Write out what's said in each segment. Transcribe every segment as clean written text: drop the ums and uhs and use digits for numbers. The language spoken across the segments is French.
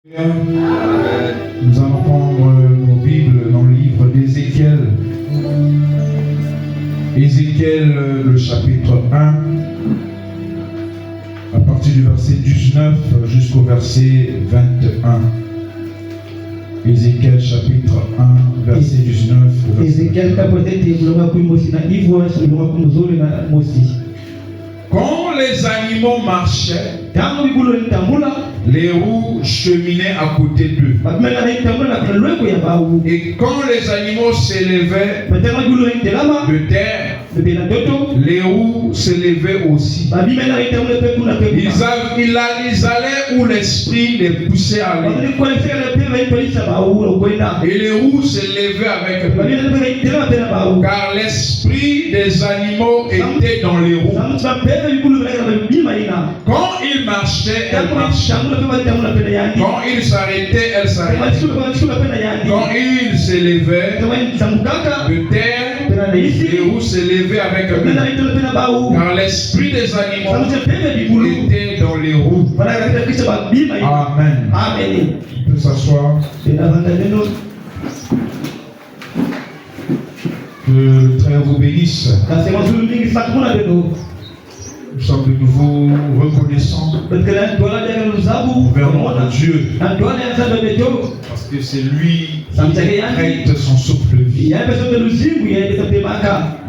Nous allons prendre nos Bibles dans le livre d'Ézéchiel. Ézéchiel, le chapitre 1, à partir du verset 19 jusqu'au verset 21. Ézéchiel, chapitre 1, verset 19 au verset 21. Quand les animaux marchaient, les roues cheminaient à côté d'eux. Et quand les animaux s'élevaient de terre, les roues s'élevaient aussi. Ils allaient où l'esprit les poussait à aller. Et les roues s'élevaient avec eux. Car l'esprit des animaux était dans les roues. Quand ils marchaient, elles marchaient. Quand ils s'arrêtaient, elles s'arrêtaient. Quand ils s'élevaient de terre, les roues s'élevaient avec eux. Car l'esprit des animaux était dans les roues. Amen. On peut s'asseoir. Que le Très vous bénisse. Nous sommes de nouveau reconnaissants envers notre Dieu, parce que c'est lui qui prête son souffle de vie. En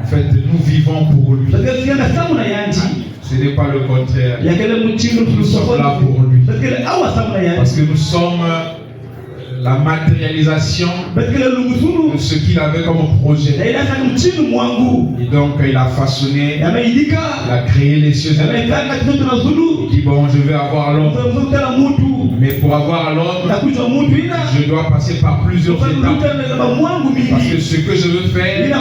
fait, nous vivons pour lui. Ce n'est pas le contraire. Nous sommes là pour lui, parce que nous sommes la matérialisation de ce qu'il avait comme projet. Et donc il a façonné, il a créé les cieux et la terre. Il dit bon, je vais avoir l'homme. Mais pour avoir l'homme, je dois passer par plusieurs étapes. Parce que ce que je veux faire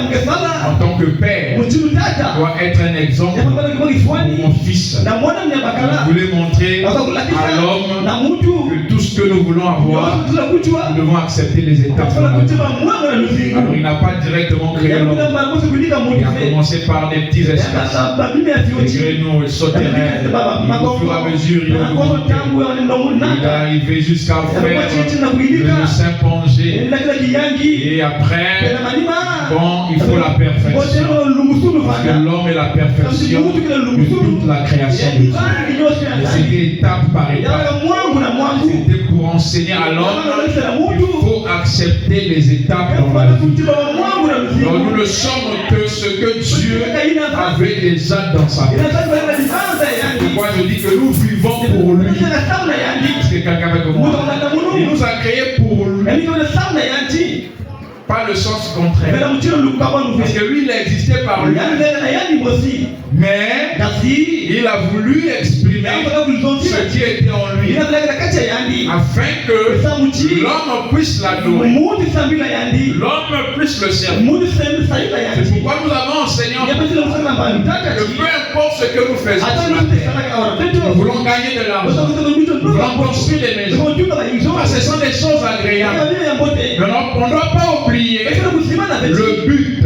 en tant que père doit être un exemple pour mon fils. Je voulais montrer à l'homme que tout ce que nous voulons avoir, nous devons accepter les étapes de la vie. Alors il n'a pas directement créé l'homme. Il a commencé par des petits espaces, des créneaux souterrains. Au fur et à mesure, il est arrivé jusqu'à faire le Saint-Pongé. Et après, bon, il faut la perfection. Parce que l'homme est la perfection de toute la création de Dieu. Et c'était étape par étape. C'était pour enseigner à l'homme qu'il faut accepter les étapes dans la vie. Donc nous ne sommes que ce que Dieu avait déjà dans sa vie. Pourquoi je dis que nous vivons pour lui? Parce que quelqu'un avec moi, il nous a créés pour lui. Pas le sens contraire. Parce que lui, il existait par lui. Mais il a voulu exprimer ce qui était en lui, afin que l'homme puisse l'adorer, l'homme puisse le servir. C'est pourquoi nous avons enseigné que peu importe ce que nous faisons, nous voulons gagner de l'argent, nous voulons construire des maisons. Ce sont des choses agréables. Mais on ne doit pas oublier le but.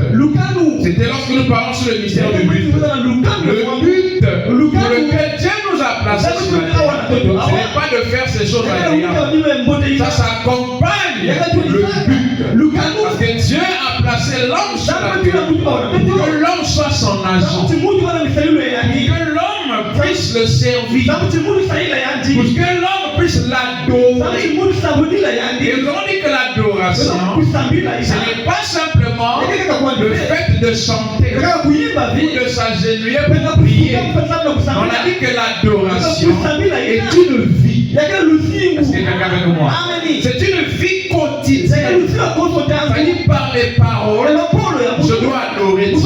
C'était lorsque nous parlons sur le mystère du but. Le but pour lequel Dieu nous a placés sur la terre, ce n'est pas de faire ces choses agréables. Ça s'accompagne le but. Parce que Dieu a placé l'homme sur la terre pour que l'homme soit son agent, pour que l'homme puisse le servir, pour que l'homme puisse l'adorer. Et on dit que l'adoration, ce n'est pas simplement le fait de chanter ou de s'agenouiller pour prier. On a dit que l'adoration est une vie. Est-ce que quelqu'un avec moi? C'est une vie quotidienne. C'est-à-dire par les paroles, je dois adorer Dieu.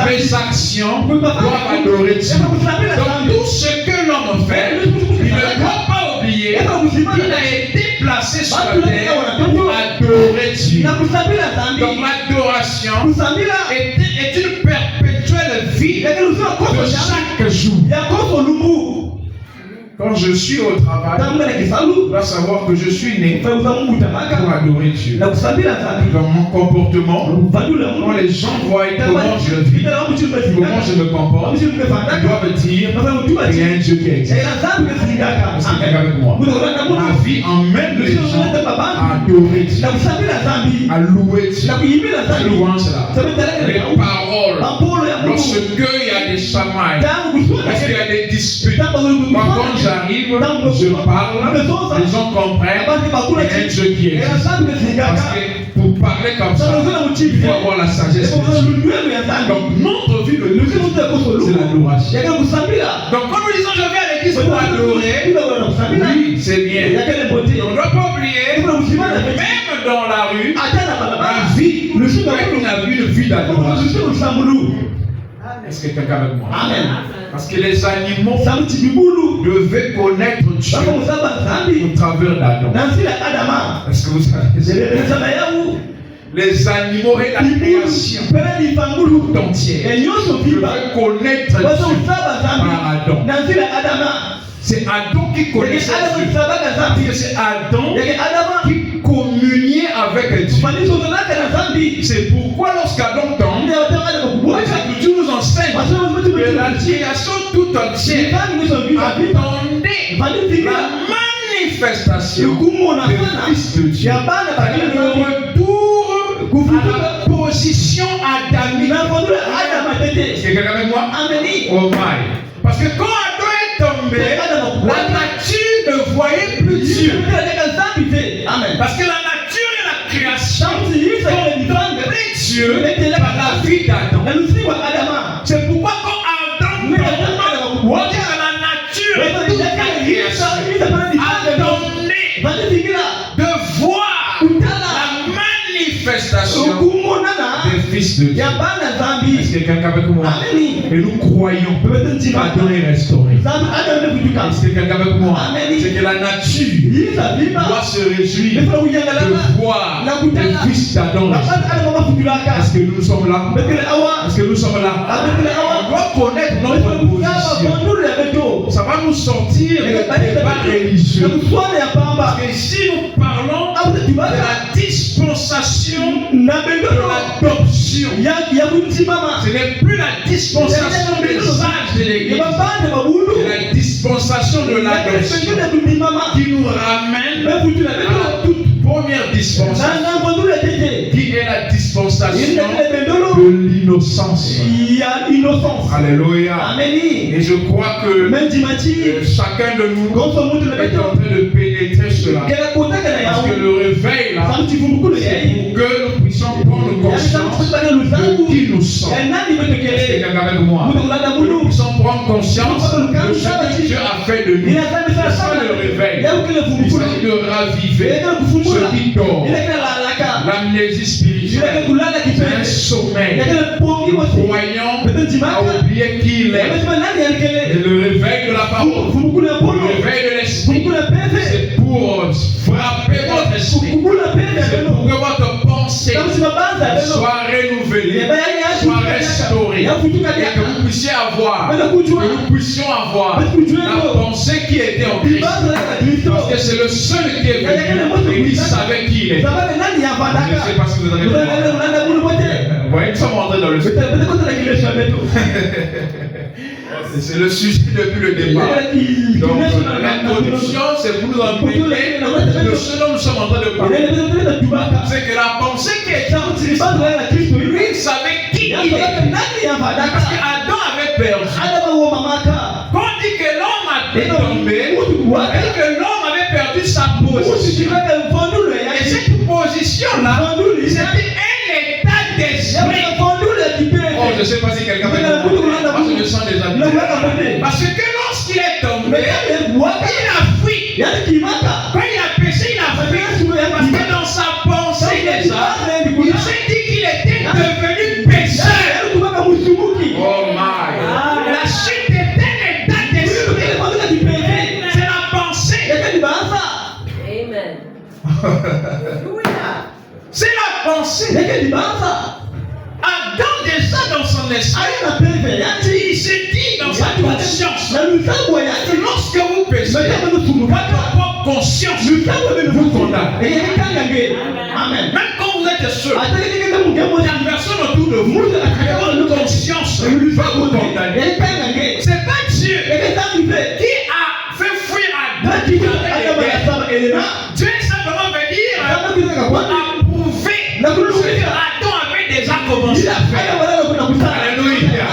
Mes actions doivent adorer Dieu. Donc tout ce que l'homme fait, il ne doit pas oublier qu'il a été placé sur la terre pour adorer Dieu. Donc l'adoration est une perpétuelle vie de chaque jour. Quand je suis au travail, je dois savoir que je suis né pour adorer Dieu. Dans mon comportement, quand les gens voient comment je vis, comment je me comporte, ils doivent dire qu'il y a un Dieu qui existe. Parce qu'il est avec moi. Ma vie emmène les gens à adorer Dieu, à louer Dieu. La louange là. Les paroles, lorsque il y a des chamailles, lorsqu'il y a des disputes, quand j'arrive, je parle, les gens comprennent qu'il y a un Dieu qui existe. Parce que pour parler comme ça, il faut avoir la sagesse de Dieu. Donc notre vie de Dieu, c'est l'adoration. Donc quand nous disons je vais à l'église pour adorer, oui, c'est bien. On ne doit pas oublier, même dans la rue, la vie, le jour où on a vu une vie d'adoration. Est-ce que quelqu'un avec moi? Amen. Parce que les animaux devaient connaître Dieu au travers d'Adam. Est-ce que vous savez? Les animaux et la création tout entière devaient connaître Dieu par Adam. C'est Adam qui connaissait Dieu. Parce que c'est Adam qui communiait avec Dieu. C'est pourquoi lorsqu'Adam tombe, l'Écriture nous enseigne que la création tout entière attendait la manifestation du Fils de Dieu. Le retour à la position adamique. Est-ce que quelqu'un avec moi? Oh my. Parce que quand Adam est tombé, la nature ne voyait plus Dieu. Parce que la nature et la création contemplaient Dieu par la vie d'Adam. C'est pourquoi quand Adam tombe, la nature et toute la création attendait de voir la manifestation des fils de Dieu. Est-ce que quelqu'un avec moi? Et nous croyons pardon est restauré. Est-ce que quelqu'un avec moi? C'est que la nature doit se réjouir de voir les fils d'Adam. Est-ce que nous sommes là? Est-ce que nous sommes là? On doit connaître notre position. Ça va nous sortir des débats religieux. Parce que si nous parlons de la dispensation de l'adoption, ce n'est plus la dispensation des âges de l'Église, c'est la dispensation de l'adoption qui nous ramène à la toute première dispensation, qui est la dispensation de l'innocence. Alléluia. Et je crois que chacun de nous est en train de pénétrer cela. Parce que le réveil là, c'est pour que nous puissions prendre conscience de qui nous sommes. C'est quelqu'un avec moi. Nous puissions prendre conscience de ce que Dieu a fait de nous. C'est ça le réveil. Il s'agit de raviver ce qui dort. L'amnésie spirituelle, c'est un sommeil. Le croyant a oublié qui il est. Et le réveil de la parole, le réveil de l'esprit, c'est pour frapper votre esprit. C'est pour que votre pensée soit renouvelée, soit restaurée. Et que vous puissiez avoir, que nous puissions avoir la pensée qui était en Christ. Parce que c'est le seul qui est venu et qui savait qui il est. Je ne sais pas si vous avez compris. Vous voyez, nous sommes entrés dans le sujet. C'est le sujet depuis le départ. Donc, l'introduction, c'est pour nous emmener de ce dont nous sommes en train de parler. C'est que la pensée qui est en Christ, lui, il savait qui il est. Parce qu'Adam avait perdu. Quand on dit que l'homme a tombé, on dit que l'homme avait perdu sa position. Et cette position-là, c'était un état d'esprit. Oh, je ne sais pas si quelqu'un va dire. Moi, je me sens déjà bien. Parce que lorsqu'il est tombé, il a fui. Quand il a péché, il a fui. Parce que dans sa pensée déjà, il s'est dit qu'il était devenu pécheur. Oh my. La chute est un état d'esprit. C'est la pensée. Amen. C'est la pensée. Adam déjà dans son esprit, il s'est dit dans sa conscience que lorsque vous péchez, votre propre conscience vous condamne. Amen. Même quand vous êtes seul, la personne autour de vous, votre conscience va vous condamner. C'est pas Dieu qui a fait fuir Adam. Dieu simplement veut dire approuver ce que Adam avait déjà commencé à faire. Alléluia.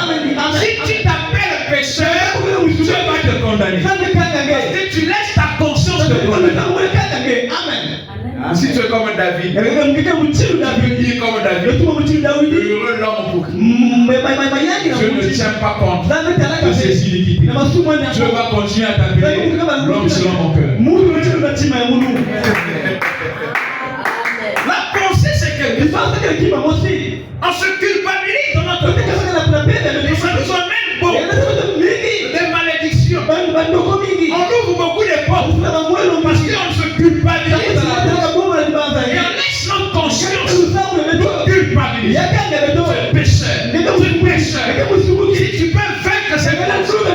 Si tu t'appelles pécheur, Dieu va te condamner. Parce que tu laisses ta conscience te condamner. Amen. Si tu es comme David, tu es comme David, heureux l'homme pour qui je ne tiens pas compte de ses iniquités. Je vais continuer à t'appeler l'homme selon mon cœur. La pensée, c'est quelque chose. On se culpabilise dans notre vie. Et ça nous emmène beaucoup de malédictions. On ouvre beaucoup de portes parce qu'on se culpabilise. Et on laisse notre conscience nous culpabiliser. Tu es pécheur. Si tu peux vaincre cette chose,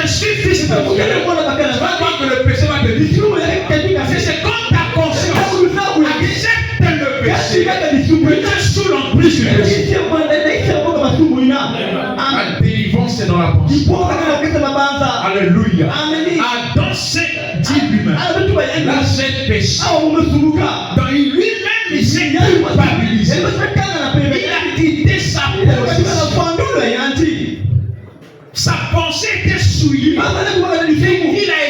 je suis fils de Dieu. Tu vas voir que le péché va te détruire. C'est comme ta conscience accepte le péché. Tu es sous l'emprise du péché. La délivrance est dans la pensée. Alléluia. Adam s'est dit lui-même. Là, j'ai péché. Dans lui-même, il s'est culpabilisé. Il a quitté sa position. Sa pensée était souillée. Il a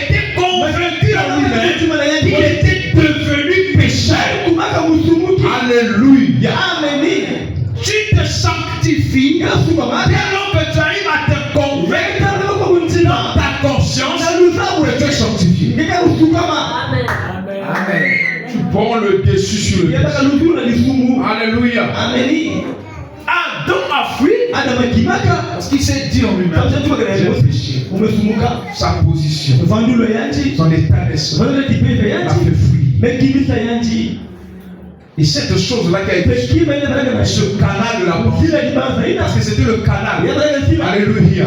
été convaincu en lui-même qu'il était devenu pécheur. Alléluia. Tu te sanctifies dès lors que tu arrives à te convaincre dans ta conscience que tu es sanctifié. Amen. Tu prends le dessus sur le dessus. Alléluia. Adam a fui parce qu'il s'est dit en lui-même, j'ai péché. Sa position, son état d'esprit l'a fait fuir. Et cette chose-là qui a été ce canal de la pensée, parce que c'était le canal, alléluia,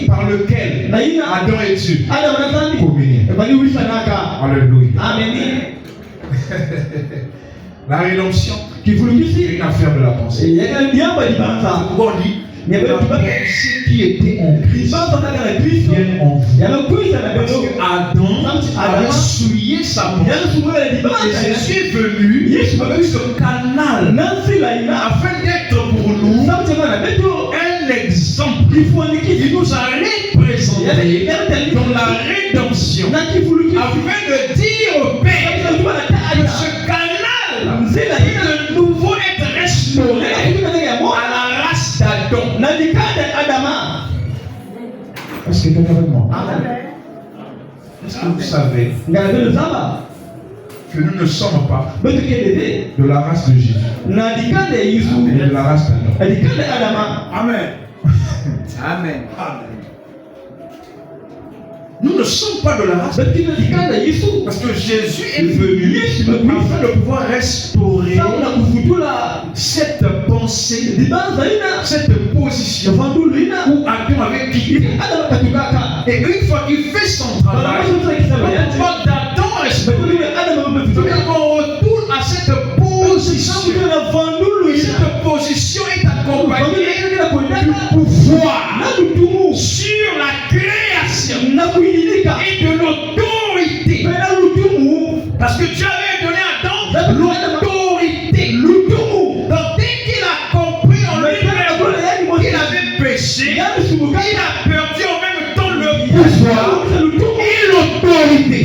par lequel Adam et Dieu communiaient. Alléluia. La rédemption est une affaire de la pensée. Pourquoi on dit la pensée qui était en Christ vient en vous. Parce que Adam avait souillé sa pensée. Et Jésus est venu avec ce canal afin d'être pour nous un exemple. Il nous a représenté dans la rédemption afin de dire au Père que ce canal de nouveau être restauré à la race d'Adam. Est-ce que quelqu'un avec moi? Est-ce que vous savez que nous ne sommes pas de la race de Jésus, mais de la race d'Adam? Amen. Amen. Nous ne sommes pas de la race parce que Jésus est venu afin de pouvoir restaurer cette pensée, cette position où Adam avait quitté. Et une fois qu'il fait son travail, le pouvoir d'Adam restauré, on retourne à cette position. Cette position est accompagnée du pouvoir sur la création et de l'autorité. Parce que Dieu avait donné à Adam l'autorité. Donc dès qu'il a compris en lui-même qu'il avait péché, il a perdu en même temps le pouvoir et l'autorité.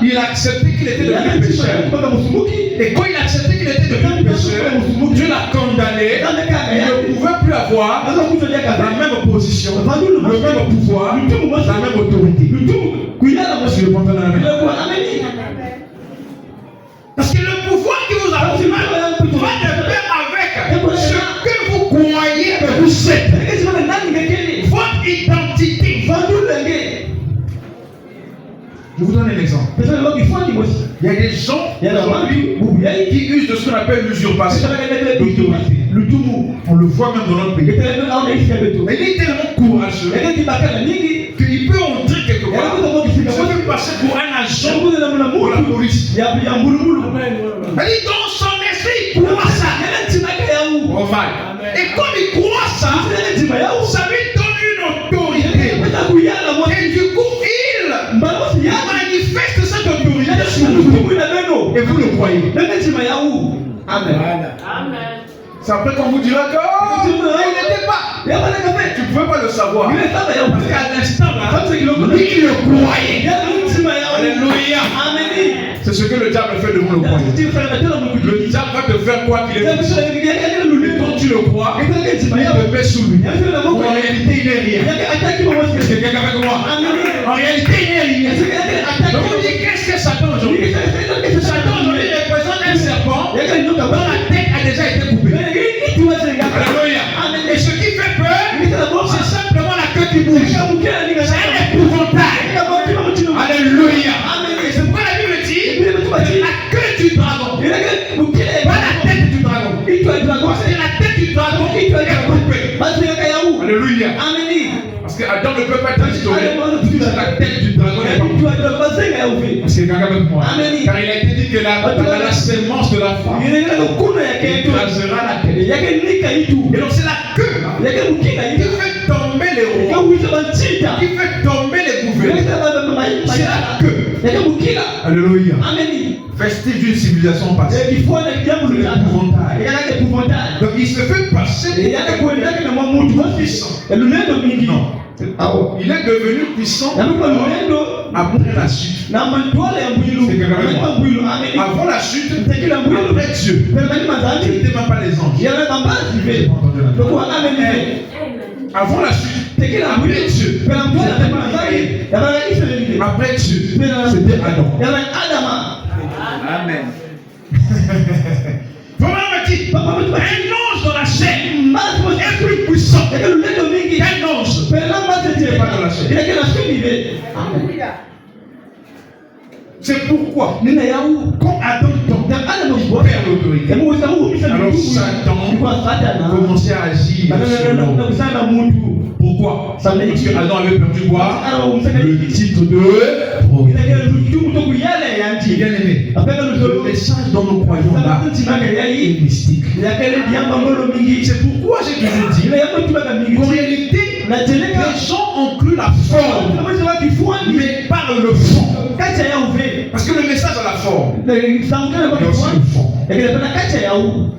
il a accepté qu'il était devenu pécheur. Et quand il a accepté qu'il était devenu pécheur, Dieu l'a condamné. Il ne pouvait plus avoir la même position, le même pouvoir, la même autorité. Parce que le pouvoir qui vous a donné va de pair avec ce que vous croyez que vous êtes. Votre identité. Je vous donne un exemple. Il y a des gens qui usent de ce qu'on appelle l'usurpation. On le voit même dans notre pays. Mais il est tellement courageux qu'il peut entrer quelque part. Il se fait passer pour un agent de la police. Il dit dans son esprit, il croit ça. Et comme il croit ça, ça lui donne une autorité. Et du coup, il manifeste cette autorité sur vous. Et vous le croyez. Amen. C'est après qu'on vous dira que il n'était pas. Tu ne pouvais pas le savoir. Parce qu'à l'instant là, il le croyait. Alléluia. C'est ce que le diable fait devant le croyant. Le diable va te faire quoi qu'il est puissant. Quand tu le crois, il te met sous lui. En réalité, il n'est rien. Est-ce que quelqu'un avec moi? En réalité, il n'est rien. Donc on dit qu'est-ce que Satan aujourd'hui? Satan aujourd'hui représente un serpent dont la tête a déjà été coupée. Alléluia. Et ce qui fait peur, c'est simplement la queue qui bouge. C'est un épouvantail. Alléluia. Et c'est pourquoi la Bible dit la queue du dragon, pas la tête du dragon. Parce que la tête du dragon est coupée. Alléluia. Parce que Adam ne peut pas être restauré. C'est la tête du dragon. Parce que quelqu'un avec moi. Car il a été dit que la sémence de la femme écrasera la tête. Et donc c'est la queue qui fait tomber les rois, qui fait tomber les gouverneurs. C'est la queue. Alléluia. Vestige d'une civilisation passée. Donc il se fait passer pour un puissant. Non. Il est devenu puissant après la chute. Avant la chute, après Dieu. Ce n'était même pas les anges. Avant la chute, après Dieu. Après Dieu, c'était Adam. Amen. Vraiment, un ange dans la chair est plus puissant qu'un ange. Pas dans la chair. C'est pourquoi quand Adam tombe, il perd l'autorité. Alors Satan commençait à agir sur l'homme. Pourquoi? Parce que Adam avait perdu quoi? Le titre de bien aimé. Le message dont nous croyons là est mystique. C'est pourquoi j'ai toujours dit qu'en réalité, les gens ont cru la forme, mais pas le fond. Parce que le message a la forme, il y a aussi le fond.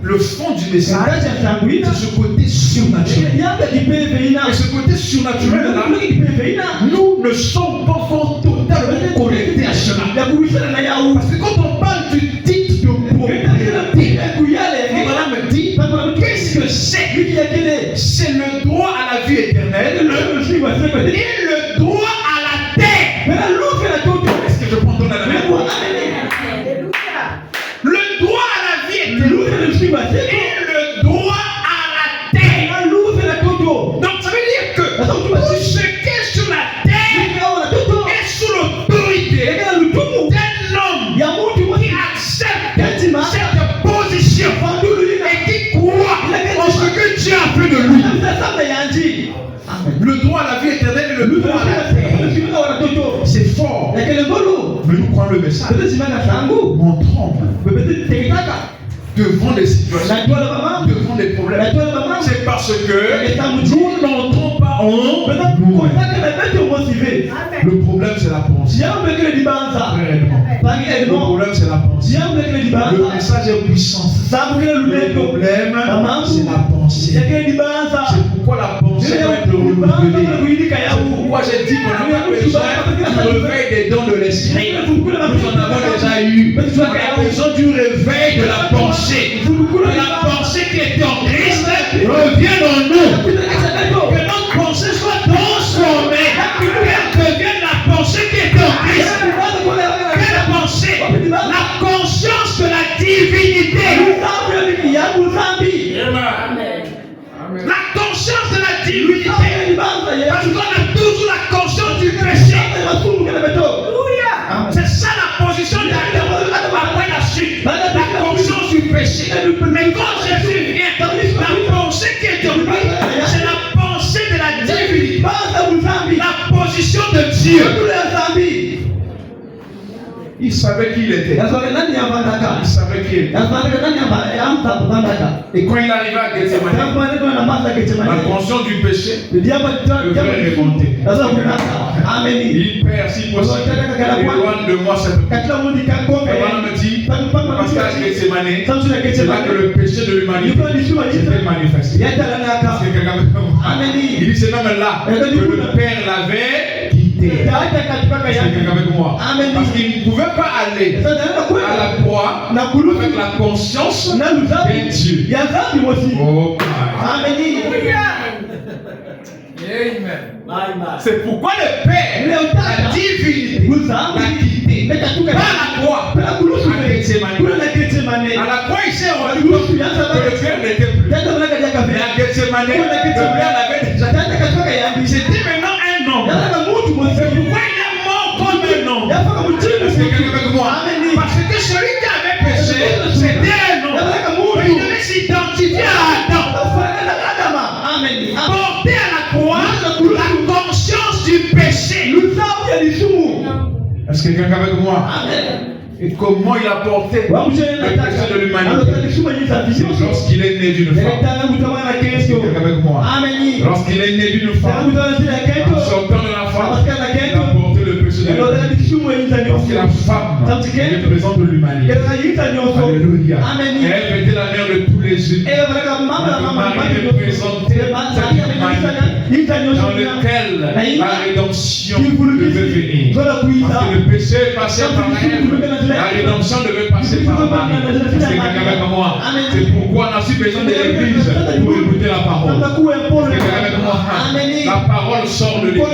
Le fond du message, c'est ce côté surnaturel. Et ce côté surnaturel là, nous ne sommes pas encore totalement connectés à cela. Parce que quand on parle du titre de propriété, madame me dit, qu'est-ce que c'est? C'est le droit à la vie éternelle et le droit à la terre. Est-ce que je prends ton analyse? Le droit à la vie éternelle et le droit à la terre. Donc ça veut dire que tout ce qui est sur la terre est sous l'autorité d'un homme qui accepte cette position et qui croit en ce que Dieu a fait de lui. Le droit à la vie éternelle et le droit à la terre, c'est fort. Mais nous prenons le message. On tremble devant des situations, devant des problèmes. C'est parce que nous n'entrons pas en nous. Le problème c'est la pensée. Le problème c'est la pensée. Le message est puissant. Le problème c'est la pensée. C'est pourquoi la pensée doit être renouvelée. C'est pourquoi j'ai dit qu'on n'a pas besoin du réveil des dons de l'esprit. Nous en On a besoin du réveil de la pensée. Que la pensée qui était en Christ revienne en nous. Que notre pensée soit transformée. Qu'elle devienne la pensée qui était en Christ. Quelle pensée? La conscience de la divinité. La conscience de la divinité. Parce qu'on a toujours la conscience du péché. C'est ça la position d'Adam après la chute. La conscience du péché. Mais quand Jésus vient, la pensée qui est en lui, c'est la pensée de la divinité. La position de Dieu. Il savait qui il était. Il savait qui il était. Et quand il arriva à Gethsemane, la conscience du péché devait remonter. Il perd si possible. Éloigne de moi cette peine. Et voilà me dit, passage Gethsemane, c'est là que le péché de l'humanité s'était manifesté. Il dit c'est même là que le Père l'avait quitté. C'est quelqu'un avec moi. Parce qu'il ne pouvait pas aller à la croix avec la conscience d'un Dieu. Oh, c'est pourquoi le Père, la divinité, l'a quitté. Pas à la croix, à Gethsemane. À la croix, il s'est rendu compte que le Père n'était plus. Mais à Gethsemane, le Père l'avait déjà. C'était maintenant un homme. C'est pourquoi il est mort comme un homme. C'est quelqu'un avec moi. Parce que celui qui avait péché, c'était un homme. Il devait s'identifier à Adam. Porter à la croix la conscience du péché. Est-ce que quelqu'un avec moi? Et comment il a porté le péché de l'humanité? C'est lorsqu'il est né d'une femme. Est-ce que quelqu'un avec moi? Lorsqu'il est né d'une femme, en sortant de la femme, il a porté le péché de l'humanité. Parce que la femme représente l'humanité. Alléluia. Elle était la mère de tous les humains. Marie représentait cette humanité dans lequel la rédemption devait venir. Parce que le péché passait par elle, la rédemption devait passer par Marie. C'est quelqu'un avec moi. C'est pourquoi on a su besoin de l'église pour écouter la parole. C'est quelqu'un avec moi. La parole sort de l'église.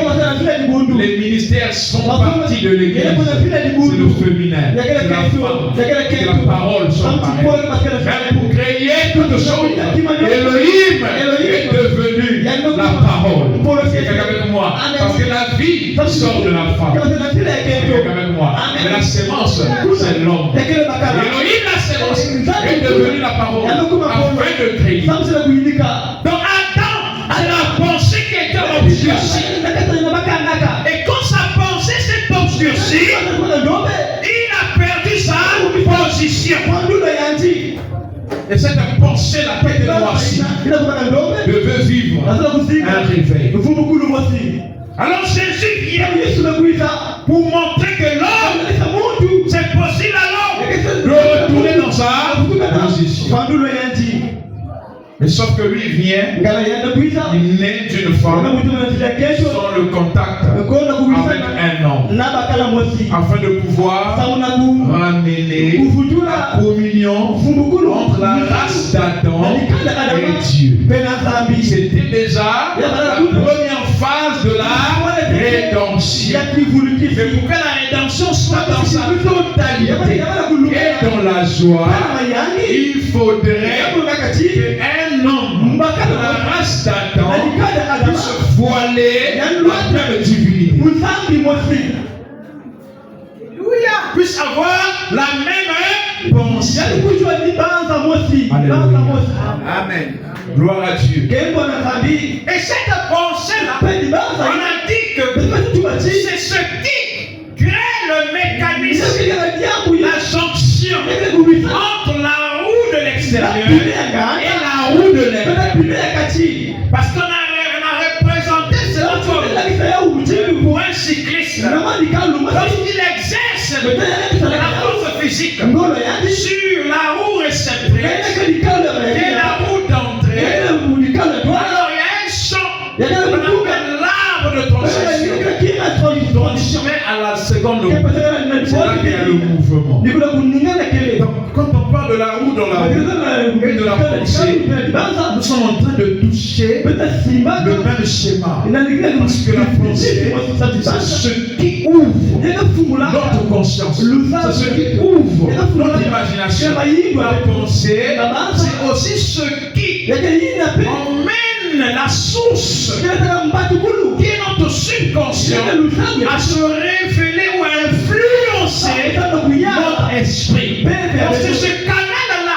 Les ministères sont partis de l'église. C'est le féminin. C'est la femme. C'est la parole sort par elle. Même pour créer toutes choses, Elohim est devenu la parole. C'est quelqu'un avec moi. Parce que la vie sort de la femme. C'est quelqu'un avec moi. Mais la sémence, c'est l'homme. Elohim, la sémence, est devenu la parole afin de créer. Donc Adam, c'est la pensée qui était obscurcie. Et quand sa pensée s'est obscurcie, il a perdu sa position. Et cette pensée, la tête noircie, devait vivre un réveil. Alors Jésus vient pour montrer que l'homme, c'est possible alors de retourner dans sa position. Mais sauf que lui il vient, il naît d'une femme sans le contact avec un homme, afin de pouvoir ramener la communion entre la race d'Adam et Dieu. C'était déjà la première phase de la rédemption. Mais pour que la rédemption soit dans sa totalité et dans la joie, il faudrait qu'un homme de la race d'Adam puisse voiler la pleine divinité. Puisse avoir la même pensée. Amen. Gloire à Dieu. Et cette pensée-là, on a dit que c'est ce qui crée le mécanisme, la jonction entre la roue de l'extérieur et la roue de l'intérieur. Parce qu'on a représenté cela pour un cycliste. Lorsqu'il exerce la force physique sur la roue réceptrice et la roue d'entrée, alors il y a un champ qu'on appelle l'arbre de transition. À la seconde roue, c'est là qu'il y a le mouvement. de la roue dans la roue et de la pensée, nous sommes en train de toucher le même schéma. Parce que la pensée, c'est ce qui ouvre notre conscience. C'est ce qui ouvre notre imagination. La pensée, c'est aussi ce qui emmène la source qui est notre subconscient à se révéler ou à influencer notre esprit. Donc c'est ce canal-là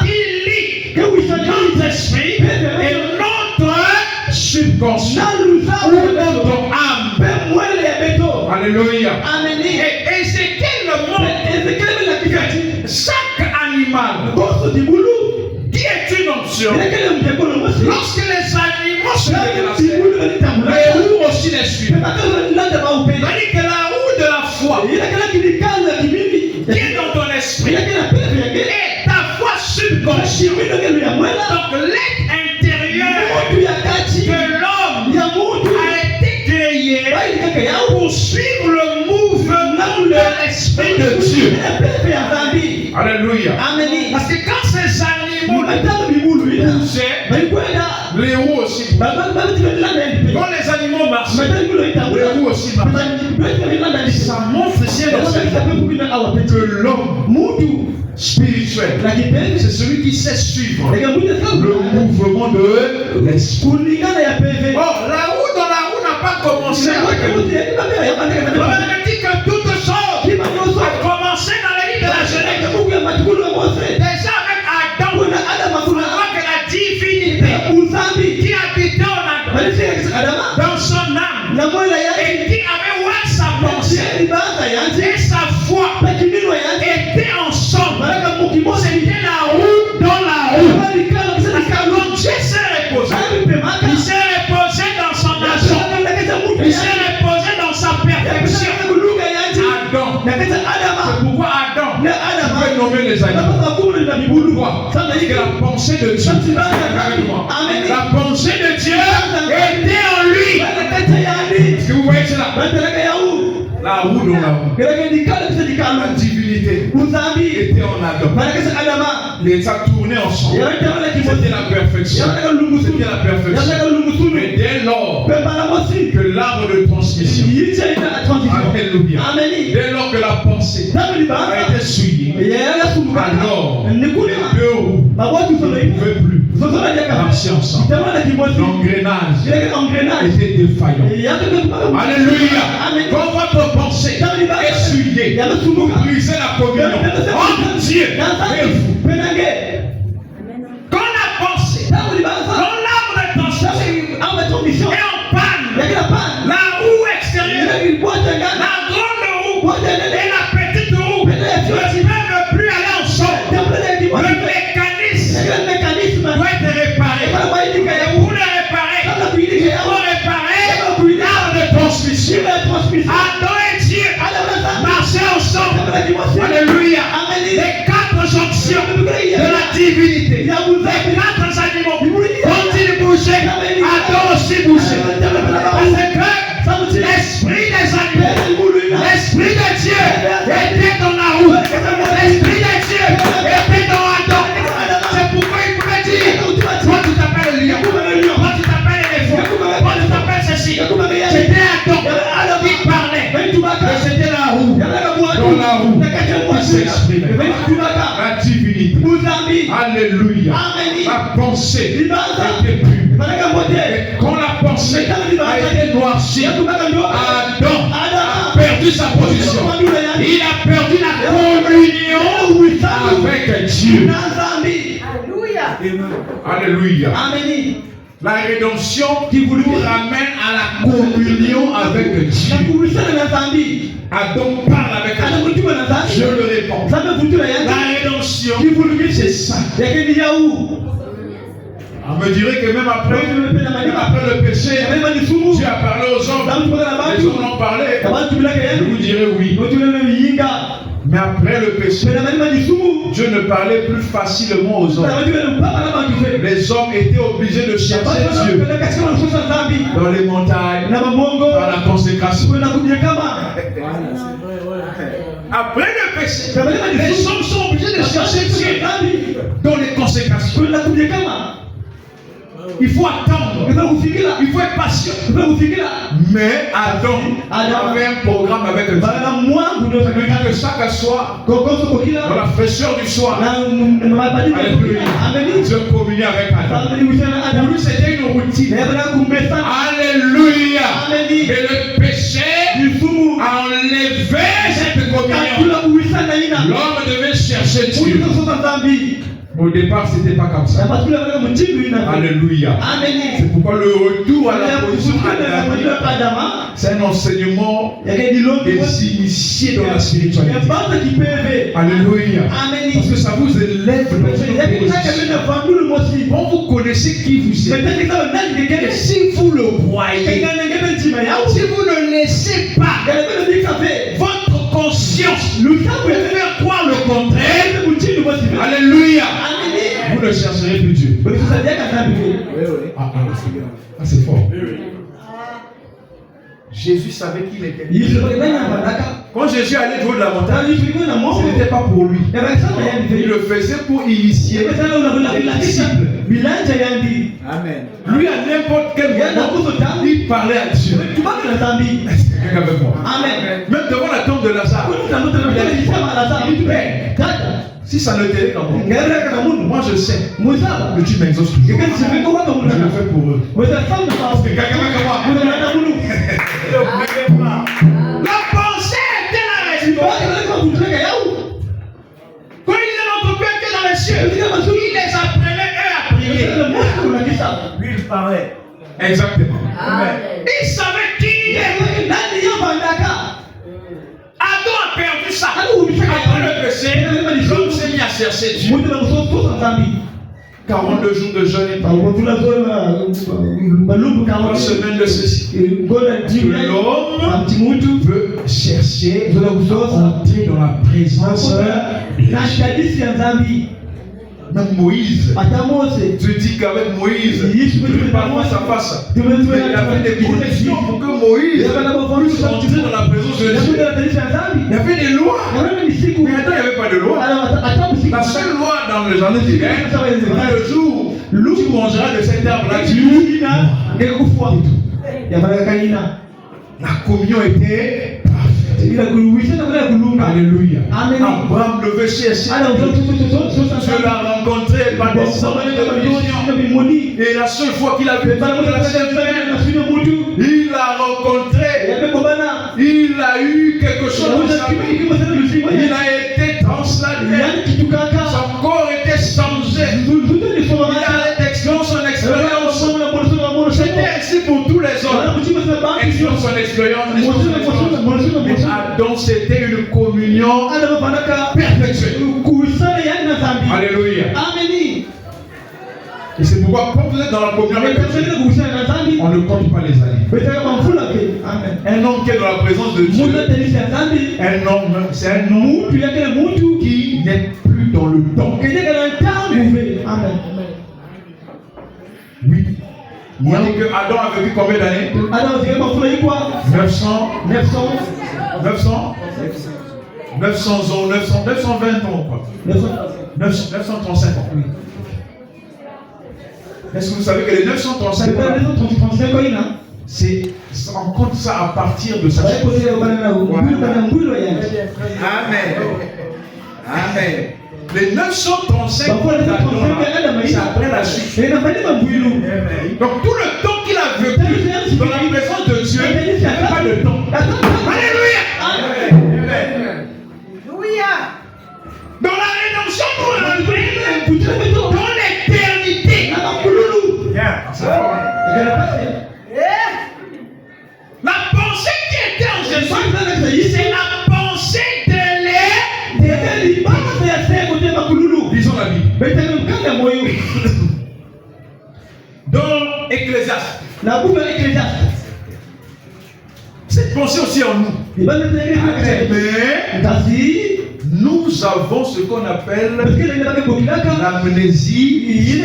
qui lie notre esprit et notre subconscient ou notre âme. Alléluia. Et c'est quel monde? Chaque animal qui est une option. Lorsque les animaux se déplacent, les roues aussi les suivent. C'est-à-dire que la roue de la foi qui est dans ton esprit et ta foi subconsciente. Donc l'être intérieur de l'homme a été créé pour suivre le mouvement de l'esprit de Dieu. Alléluia. Parce que quand ces animaux bougeaient, les roues aussi. Quand les animaux marchent, les roues aussi marchent. Ça montre que l'homme spirituel, c'est celui qui sait suivre le mouvement de l'esprit. Or, la roue dans la roue n'a pas commencé avec nous. On dit que toute chose a commencé dans la vie de la Genèse. Déjà avec Adam, on voit que la divinité qui habitait en Adam, dans son âme, et qui avait ouvert sa pensée et sa foi étaient ensemble. C'était la roue dans la roue. Quand Dieu s'est reposé, il s'est reposé dans son agent, il s'est reposé dans sa perfection. Adam, c'est pourquoi Adam pouvait nommer les animaux. Pourquoi? Ça veut dire que la pensée de Dieu, la pensée de Dieu était en lui. Est-ce que vous voyez cela? La roue dans la roue. La divinité était en Adam. Les a tournés ensemble. C'était la perfection. C'était la perfection. Mais dès lors que l'arbre de transmission, alléluia, dès lors que la pensée a été souillée, alors les deux roues ne pouvaient plus marcher ensemble. L'engrenage était défaillant. Alléluia. Quand votre pensée est souillée, vous brisez la communion entre Dieu et vous. Quand la pensée, quand l'arbre de transmission est en panne, la roue extérieure, la grande roue et la petite roue ne peuvent plus aller ensemble. Le mécanisme doit être réparé. Et pour le réparer, il faut réparer l'arbre de transmission. Adam et Dieu marchaient ensemble. Alléluia. Les quatre jonctions de la divinité. Les quatre animaux. Quand ils bougeaient, Adam aussi bougeait. Parce que l'esprit des animaux, l'esprit de Dieu était dans la roue. L'esprit de Dieu était dans Adam. C'est pourquoi il pouvait dire, toi tu t'appelles le lion, toi tu t'appelles l'éléphant, toi tu t'appelles ceci. C'était Adam qui parlait. Et c'était la roue. Dans la roue qui s'exprimait. La divinité. Alléluia. La pensée était pure. Et quand la pensée a été noircie, Adam a perdu sa position. Il a perdu la communion avec Dieu. Alléluia. La rédemption qui vous ramène à la communion avec Dieu. Adam parle avec Dieu. Je le réponds. La rédemption, c'est ça. On me dirait que même après le péché, Dieu a parlé aux hommes. Les hommes ont parlé. Je vous dirais oui. Mais après le péché, Dieu ne parlait plus facilement aux hommes. Les hommes étaient obligés de chercher Dieu dans les montagnes, dans la consécration. Après le péché, les hommes sont obligés de chercher Dieu dans les consécrations. Il faut attendre. Il faut être patient. Mais Adam avait un programme avec Dieu. Que chaque soir, dans la fraîcheur du soir, Dieu communiait avec Adam. Pour lui, c'était une routine. Alléluia. Mais le péché a enlevé cette communion. L'homme devait chercher Dieu. Au départ, ce n'était pas comme ça. Alléluia. C'est pourquoi le retour à la position adamique, c'est un enseignement des initiés dans la spiritualité. Alléluia. Parce que ça vous élève dans une position. Quand vous connaissez qui vous êtes, et si vous le voyez, si vous ne laissez pas votre conscience vous faire croire le contraire, alléluia, vous ne chercherez plus Dieu. C'est fort. Jésus savait qui il était. Quand Jésus allait jouer de la montagne, ce n'était pas pour lui. Il le faisait pour initier les disciples. Amen. Lui, à n'importe quel moment, il parlait à Dieu. Est-ce que quelqu'un avec moi? Amen. Même devant la tombe de Lazare, il dit, Père, si ça ne t'aide pas, moi je sais que tu m'exauces toujours. Je le fais pour eux. Est-ce que quelqu'un avec moi? La pensée était la réponse. Quand il est notre Père qui est dans les cieux, il les apprenait eux à prier. Lui, il parlait. Exactement. Amen. Il savait qui il est. Adam a perdu ça. Après le péché, l'homme s'est mis à chercher Dieu. 42 jours de jeûne et prière. 3 semaines de ceci. L'homme veut chercher à entrer dans la présence de Dieu. Même Moïse, Dieu dit qu'avec Moïse, il parle face à face. Mais il y avait des conditions pour que Moïse puisse entrer dans la présence de Dieu. Il y avait des lois. Mais attends, il n'y avait pas de loi. La seule loi dans le jardin d'Éden, c'est le jour où tu mangeras de cet arbre-là, la communion était parfaite. Alléluia. Abraham devait chercher. Dieu l'a rencontré par des centaines de communions. Et la seule fois qu'il a vu la il l'a rencontré. Il a eu quelque chose dans sa vie. Il a été translaté. Son corps était changé. Il a expérience son expérience. C'était ainsi pour tous les hommes. Expérience son expérience. Mais Adam, c'était une communion perfectionnée. Alléluia. Et c'est pourquoi quand vous êtes dans la communion avec Dieu, on ne compte pas les années. Un homme qui est dans la présence de Dieu, un homme, c'est un homme qui n'est plus dans le temps. Amen. Oui. On dit que Adam a vécu combien d'années? 900 ans, 920 ans, quoi. 935 ans. Oui. Est-ce que vous savez que les 935 ans, on compte ça à partir de sa chute. Amen. Amen. Les 935 ans d'Adam, c'est après la chute. Donc tout le temps qu'il a vécu dans la présence de Dieu, il n'y avait pas de temps. Alléluia. Amen. Dans la rédemption, dans l'éternité. La pensée qui était en Jésus, c'est la pensée de l'air. Lisons la Bible. Dans Ecclésiaste. Cette pensée aussi en nous. Mais nous avons ce qu'on appelle l'amnésie.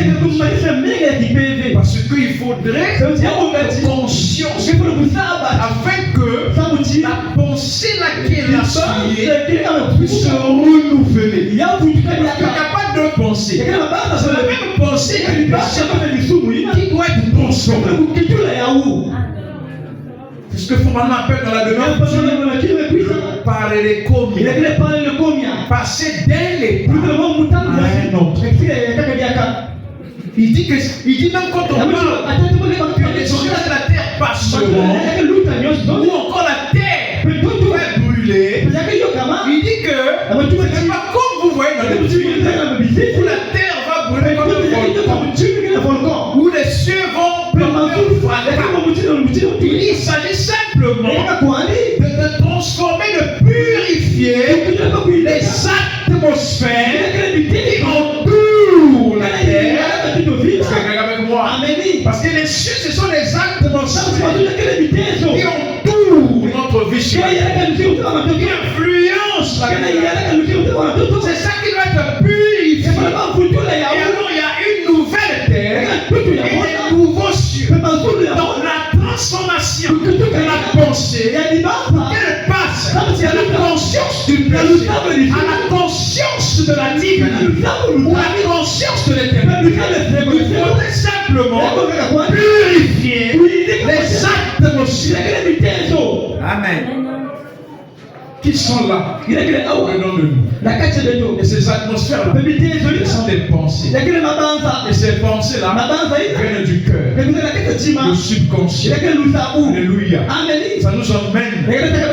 Parce qu'il faudrait être conscience afin que la pensée laquelle a suivi se renouveler. Il n'y a pas de pensée. C'est la même pensée qui doit être transformée. C'est ce que Fondamentalement appelle dans la demeure parler les comiens. Passer d'un état à un autre. Il dit même quand on parle que les choses de la terre passeront, ou encore la terre va brûler, il dit que c'est pas comme vous voyez dans les films où la terre va brûler comme un volcan, où les cieux vont planter au fracas. Il dit il s'agit simplement de transformer, de purifier les atmosphères qui entourent la terre. Avec moi. Parce que les cieux, ce sont les atmosphères qui entourent notre vie, qui influencent la terre. C'est ça qui doit être purifié. Et alors il y a une nouvelle terre et des nouveaux cieux. Donc la transformation de la pensée, qu'elle passe de la conscience du péché à la conscience de la divinité ou à la conscience de l'éternité. Il faudrait simplement purifier les atmosphères. Amen. Qui sont là au-dedans de nous. Et ces atmosphères-là, ce sont des pensées. Et ces pensées-là viennent du cœur, le subconscient. Alléluia. Ça nous emmène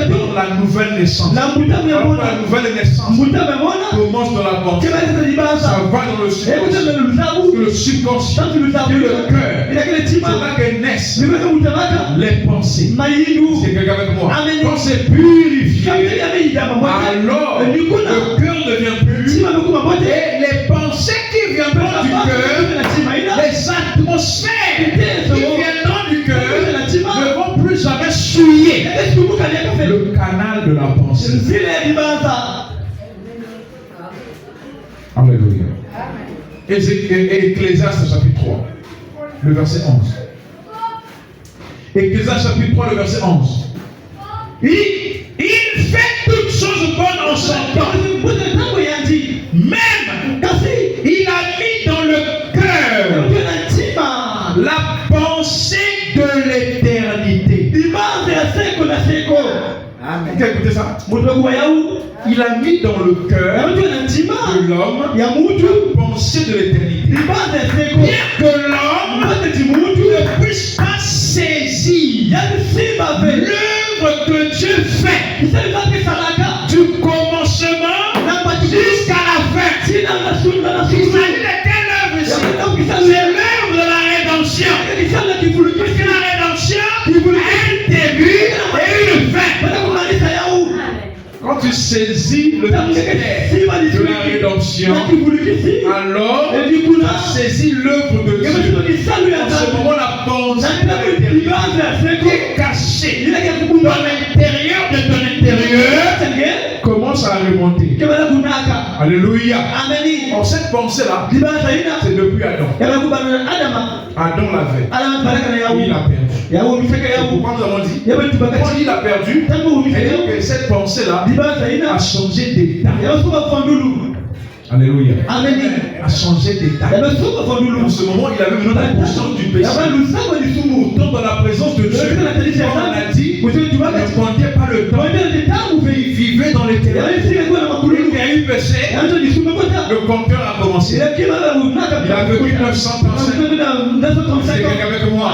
dans la nouvelle naissance. Alors la nouvelle naissance commence dans la pensée. Ça va dans le subconscient, le cœur. C'est là que naissent les pensées. C'est quelqu'un avec moi. Quand c'est purifié, alors le cœur devient pur et les pensées qui viendront du cœur, les atmosphères qui viendront du cœur ne vont plus jamais souiller le canal de la pensée. Alléluia. Ecclésiaste chapitre 3, le verset 11. Ecclésiaste chapitre 3, le verset 11. Il fait toutes choses bonnes en son temps. Même il a mis dans le cœur la pensée de l'éternité. Amen. Écoutez ça. Il a mis dans le cœur de l'homme la pensée de l'éternité. Bien que l'homme ne puisse pas saisir l'œuvre que Dieu fait du commencement jusqu'à la fin. Il s'agit de quelle œuvre ici? C'est l'œuvre de la rédemption. Parce que la rédemption a un début et une fin. Quand tu saisis le mystère de la rédemption, alors tu as saisi l'œuvre de Dieu. En ce moment, la pensée de l'éternité qui est cachée dans l'intérieur de ton intérieur commence à remonter. Alléluia. Or, cette pensée-là, c'est depuis Adam. Adam l'avait. Il a perdu. Pourquoi nous avons dit? Quand il a perdu, et que cette pensée-là a changé d'état. Alléluia. A changé d'état. En ce moment, il avait une autre conscience du péché. Pourtant, dans la présence de Dieu, comme on a dit, ne comptez pas le temps. Il vivait dans l'éternel. Il y a eu péché. Le compteur a commencé. Il a vécu 935. C'est quelqu'un avec moi.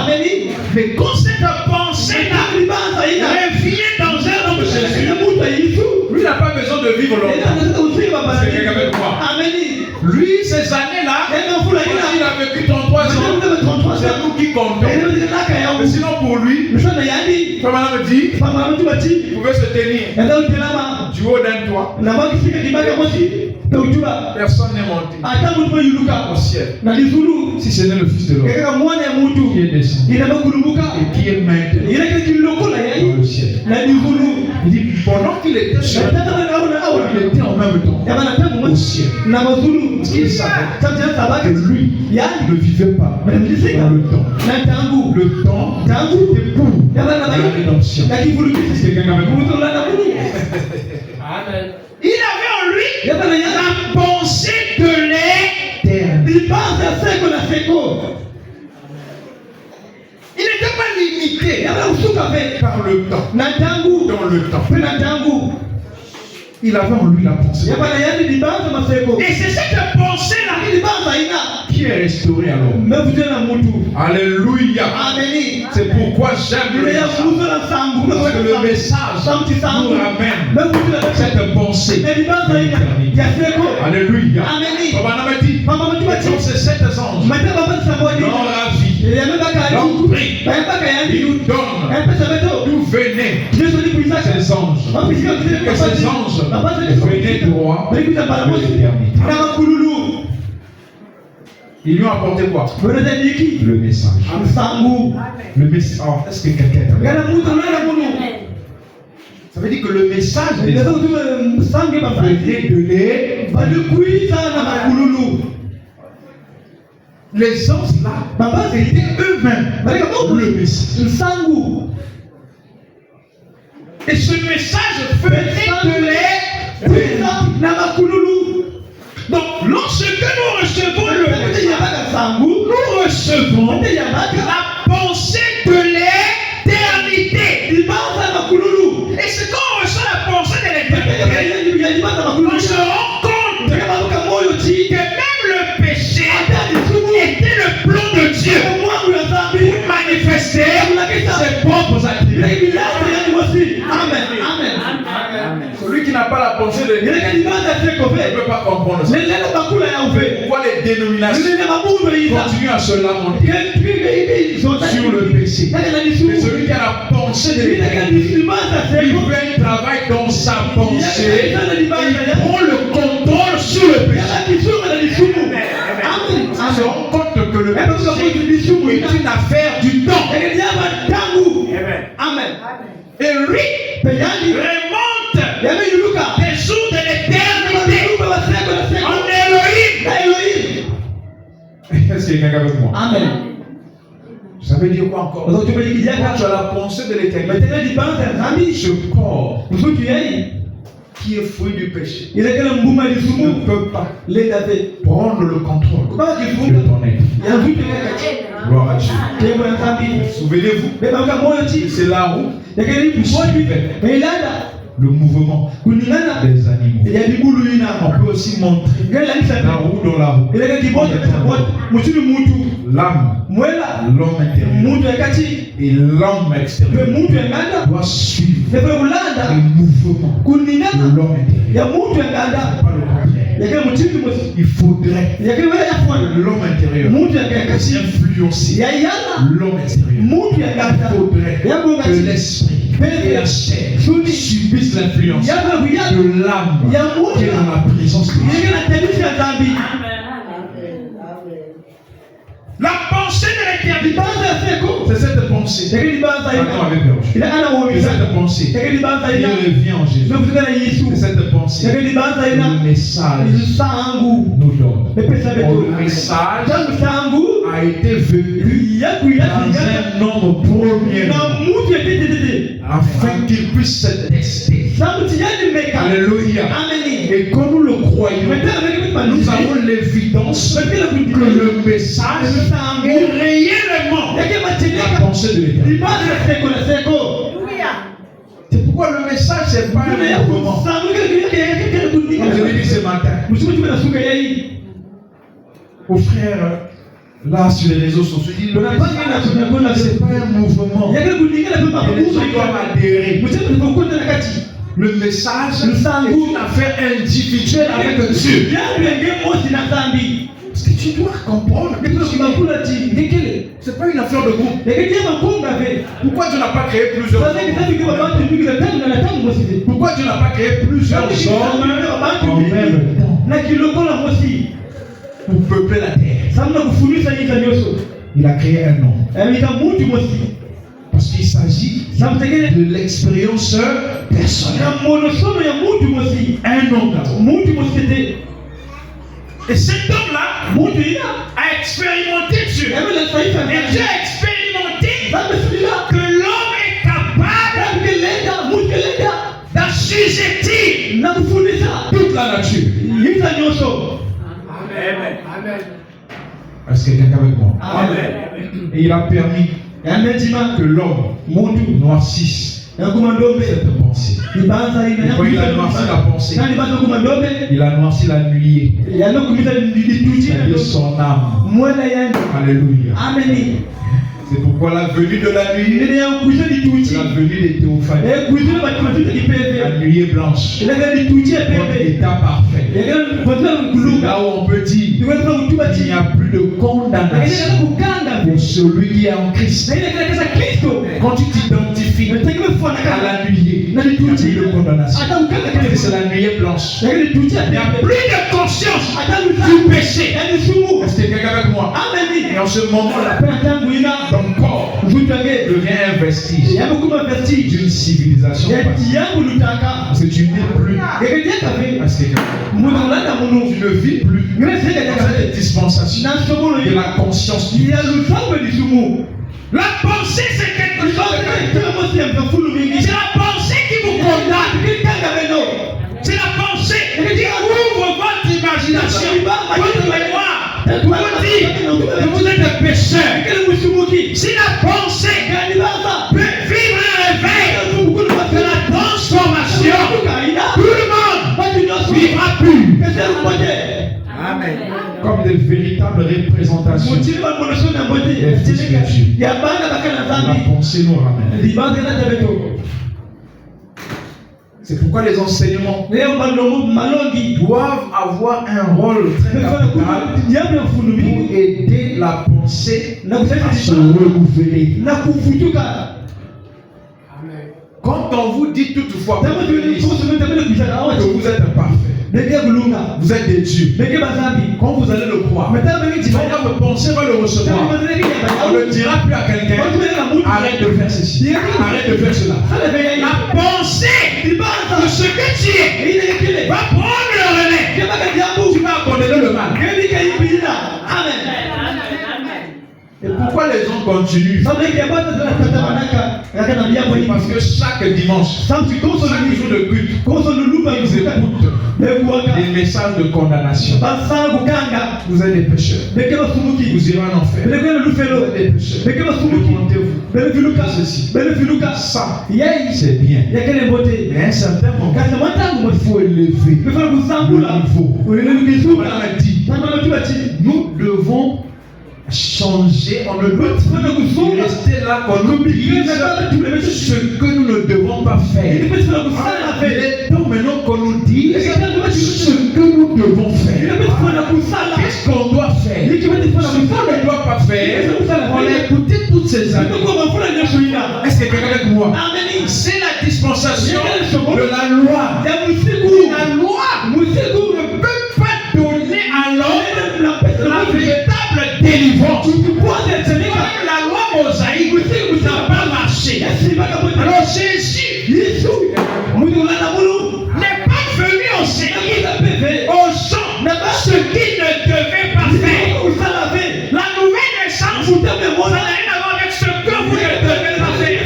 Mais quand cette pensée-là revient dans un homme Jésus, lui n'a pas besoin de vivre longtemps. C'est quelqu'un avec moi. Lui, ces années-là, il a vécu 33 ans. C'est nous qui comptons. Mais sinon, pour lui, comme on me dit, il pouvait se tenir du haut d'un toit. Personne n'est monté au ciel. Si ce n'est le Fils de l'homme qui est descendu et qui est maintenant dans le ciel. Il dit, pendant qu'il était sur la terre, il était en même temps au ciel. Parce qu'il savait que lui, il ne vivait pas dans le temps. Le temps était pour la rédemption. C'est quelqu'un avec vous. Il avait la pensée de l'éternité. Il n'était pas limité par le temps. Dans le temps. Il avait en lui la pensée. Et c'est cette pensée-là qui est restaurée à l'homme. Alléluia. C'est pourquoi j'aime le message. Parce que le message nous ramène cette pensée de l'éternité. Alléluia. Donc c'est cet ange dans la vie, l'homme prie, il nous donne d'où venaient ces anges. Que ces anges venaient droit de l'éternité. Ils lui ont apporté quoi? Le message. Le message. Oh, est-ce que quelqu'un est avec? Ça veut dire que le message venait de les anges là, c'était eux-mêmes le message. Et ce message venait de l'éternité. Donc, lorsque nous recevons le message, nous recevons la pensée de l'éternité. Et c'est quand on reçoit la pensée de l'éternité, on se rend compte que même le péché était le plan de Dieu pour manifester ses propres attributs. Celui qui n'a pas la pensée de Dieu ne peut pas comprendre ça. Pourquoi les dénominations continuent à se lamenter sur le péché? Mais celui qui a la pensée de Dieu, il fait un travail dans sa pensée, il prend le contrôle sur le péché. On se rend compte que le péché est une affaire du temps. Amen. Et lui remonte des jours de l'éternité en Elohim. Est-ce qu'il y a quelqu'un avec moi? Amen. Ça veut dire quoi encore? Quand tu as la pensée de l'éternité, ce corps qui est fruit du péché ne peut pas prendre le contrôle de ton être. Gloire à Dieu. Souvenez-vous, c'est là où le mouvement des animaux. On peut aussi montrer la roue dans la roue. L'âme, l'homme intérieur et l'homme extérieur doit suivre le mouvement de l'homme intérieur. Pas le contraire. Il faudrait que l'homme intérieur puisse influencer l'homme extérieur. Il faudrait que l'esprit et la chair subissent l'influence de l'âme qui est dans la présence de Dieu. La pensée de l'éternité, c'est cette pensée. Attends, avec perdu. C'est cette pensée qui revient en Jésus. C'est cette pensée que le message nous donne. Le message a été venu dans un nombre premier afin qu'il puisse se tester. Alléluia. Et quand nous le croyons, nous avons l'évidence que le message est réellement la pensée de l'éternité. C'est pourquoi le message, c'est pas un mouvement. Comme je l'ai dit ce matin, aux frères, là sur les réseaux sociaux, ils disent le message, c'est pas un mouvement. Les gens doivent adhérer. Le message est une affaire individuelle avec Dieu. Parce que tu dois comprendre que c'est pas une affaire de groupe. Pourquoi Dieu n'a pas créé plusieurs hommes? Pourquoi Dieu n'a pas créé plusieurs hommes en même temps pour peupler la terre? Il a créé un homme. Parce qu'il s'agit de l'expérience personnelle. Un homme. Et cet homme-là a expérimenté Dieu. Et Dieu a expérimenté que l'homme est capable d'assujettir toute la nature. Amen. Est-ce que quelqu'un avec moi? Amen. Et il a permis que l'homme noircisse cette pensée. Et quand il a noirci la pensée, il a noirci la nuit, c'est-à-dire son âme. Alléluia. Amen. C'est pourquoi la venue de la nuit, la venue des théophanies, la nuit est blanche, votre état parfait. C'est là où on peut dire qu'il n'y a plus de condamnation pour celui qui est en Christ. Quand tu t'identifies à la nuit, il n'y a plus de condamnation. Parce que c'est la nuit blanche. Il n'y a plus de conscience du péché. Est-ce que quelqu'un avec moi? Et en ce moment-là, ton corps devient un vestige d'une civilisation passée. Parce que tu n'es plus. Parce que tu ne vis plus dans cette dispensation de la conscience du Dieu. La pensée, c'est quelque chose. C'est la pensée qui vous condamne. C'est la pensée qui ouvre votre imagination, votre mémoire. Pour vous dire que vous êtes un pécheur. Si la pensée peut vivre un réveil de la transformation, tout le monde vivra plus. Amen. Comme des véritables représentations des fils de Dieu. La pensée nous ramène. C'est pourquoi les enseignements doivent avoir un rôle très capital pour aider la pensée à se renouveler. Quand on vous dit toutefois que vous êtes imparfait, vous êtes des dieux. Quand vous allez le croire, quand votre pensée va le recevoir, on ne dira plus à quelqu'un arrête de faire ceci, arrête de faire cela. La pensée de ce que tu es va prendre le relais. Tu vas abandonner le mal. Et pourquoi les gens continuent? Parce que chaque dimanche, chaque jour de culte, ils écoutent des messages de condamnation. Vous êtes des pécheurs. Vous irez en enfer. Vous êtes des pécheurs. Repentez-vous. Ceci. Ça, c'est bien. Mais à un certain moment, il faut élever le niveau. Nous devons changer, on ne peut rester là qu'on oublie ce que nous ne devons pas faire. Il est temps maintenant qu'on nous dise ce que nous devons faire. Qu'est-ce qu'on doit faire? Ce qu'on ne doit pas faire, on a écouté toutes ces années. Est-ce que quelqu'un avec moi? C'est la dispensation de la loi. La loi ne peut pas donner à l'homme la véritable délivrance. La loi mosaïque n'a pas marché. Alors Jésus n'est pas venu enseigner aux gens ce qu'ils ne devaient pas faire. La nouvelle naissance, ça n'a rien à voir avec ce que vous ne devez pas faire.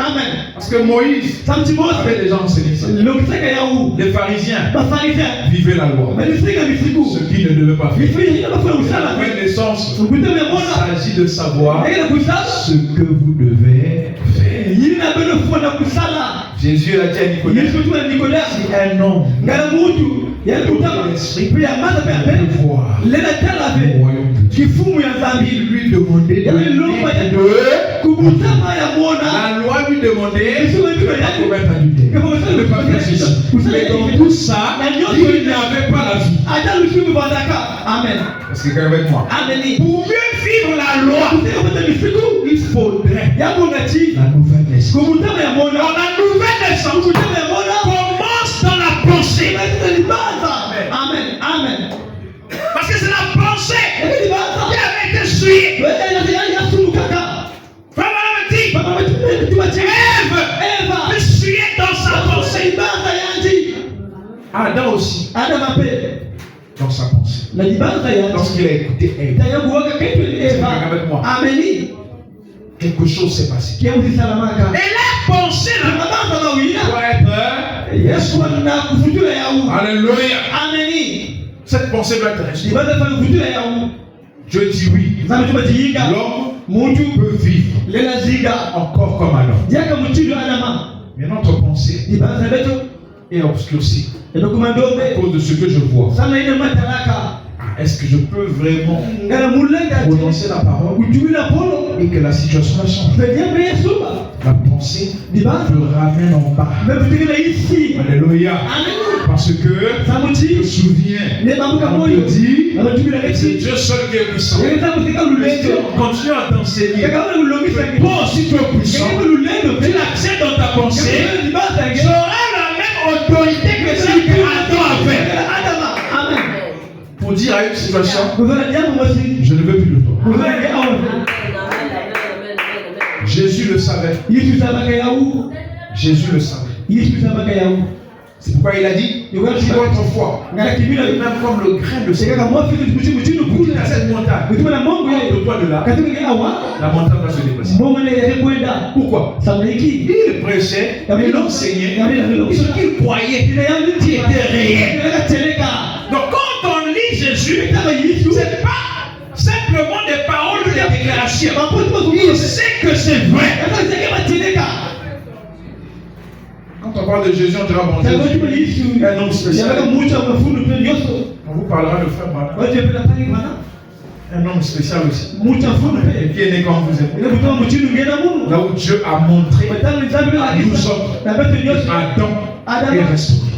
Amen. Parce que Moïse avait déjà enseigné ça. Les pharisiens vivaient la loi. Ce qu'ils ne devaient pas faire. La nouvelle naissance, il s'agit de savoir ce que vous devez faire. Jésus a dit à Nicodème, si un homme l'esprit peut voir le royaume de Dieu, il lui demandait la loi lui demandait de ne pas commettre adultère, de ne pas faire ceci. Mais dans tout ça, il n'avait pas la vie. Amen. Parce que quand avec moi, pour mieux vivre la loi, il faudrait la nouvelle naissance. La nouvelle naissance commence dans la pensée. Amen. Amen. Parce que c'est la pensée qui avait été souillée. Ève fut souillée dans sa pensée. Adam aussi. Dans sa pensée. Lorsqu'il a écouté Ève. Avec moi. Quelque chose s'est passé. Et la pensée doit être Alléluia. Cette pensée doit être restée. Dieu dit oui. L'homme peut vivre encore comme un homme. Mais notre pensée est obscurcie à cause de ce que je vois. Est-ce que je peux vraiment prononcer la parole et que la situation va changer? La pensée te ramène en bas. Alléluia. Parce que je me souviens, on te dit, c'est Dieu seul qui est puissant. Continue à t'enseigner. Toi aussi tu es puissant. Tu l'accèdes dans ta pensée. Tu auras la même autorité que celle que Adam avait. Pour dire à une situation, je ne veux plus de toi. Jésus le savait. Jésus le savait. C'est pourquoi il a dit, tu vois votre foi, même comme le grain de sel. À cette montagne, de toi de là, la montagne va se déplacer. Pourquoi? Il prêchait, il enseignait, ce qu'il croyait qui était réel. Donc quand on lit Jésus, ce n'est pas simplement des paroles ou des déclarations. Il sait que c'est vrai. Quand on parle de Jésus, on dira bon Jésus, un homme spécial. On vous parlera de frère Branham. Un homme spécial aussi. Et qui est né comme vous êtes. Là où Dieu a montré à nous autres Adam est restauré.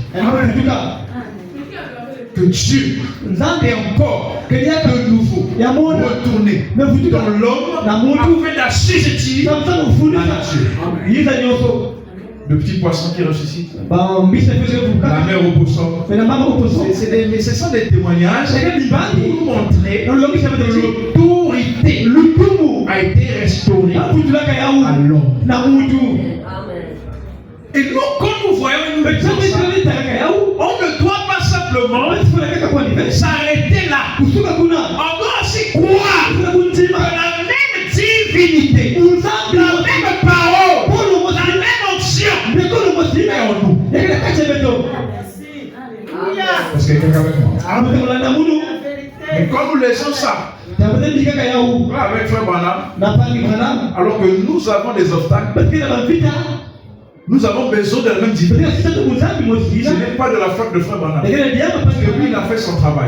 Que Dieu est encore de nouveau retourné dans l'homme afin d'assujettir à Dieu. Le petit poisson qui ressuscite, la mer au poisson. Ce sont des témoignages pour nous montrer que l'autorité a été restaurée à l'homme. Et nous, quand nous voyons une ça, on ne doit pas simplement s'arrêter là. On doit aussi croire que la même divinité, la même parole, la même onction est en nous. Est-ce que quelqu'un avec moi? Mais quand nous laissons ça, avec frère Branham, alors que nous avons des obstacles, nous avons besoin de la même divinité. Ce n'est pas de la faute de frère Branham. Parce que lui, il a fait son travail.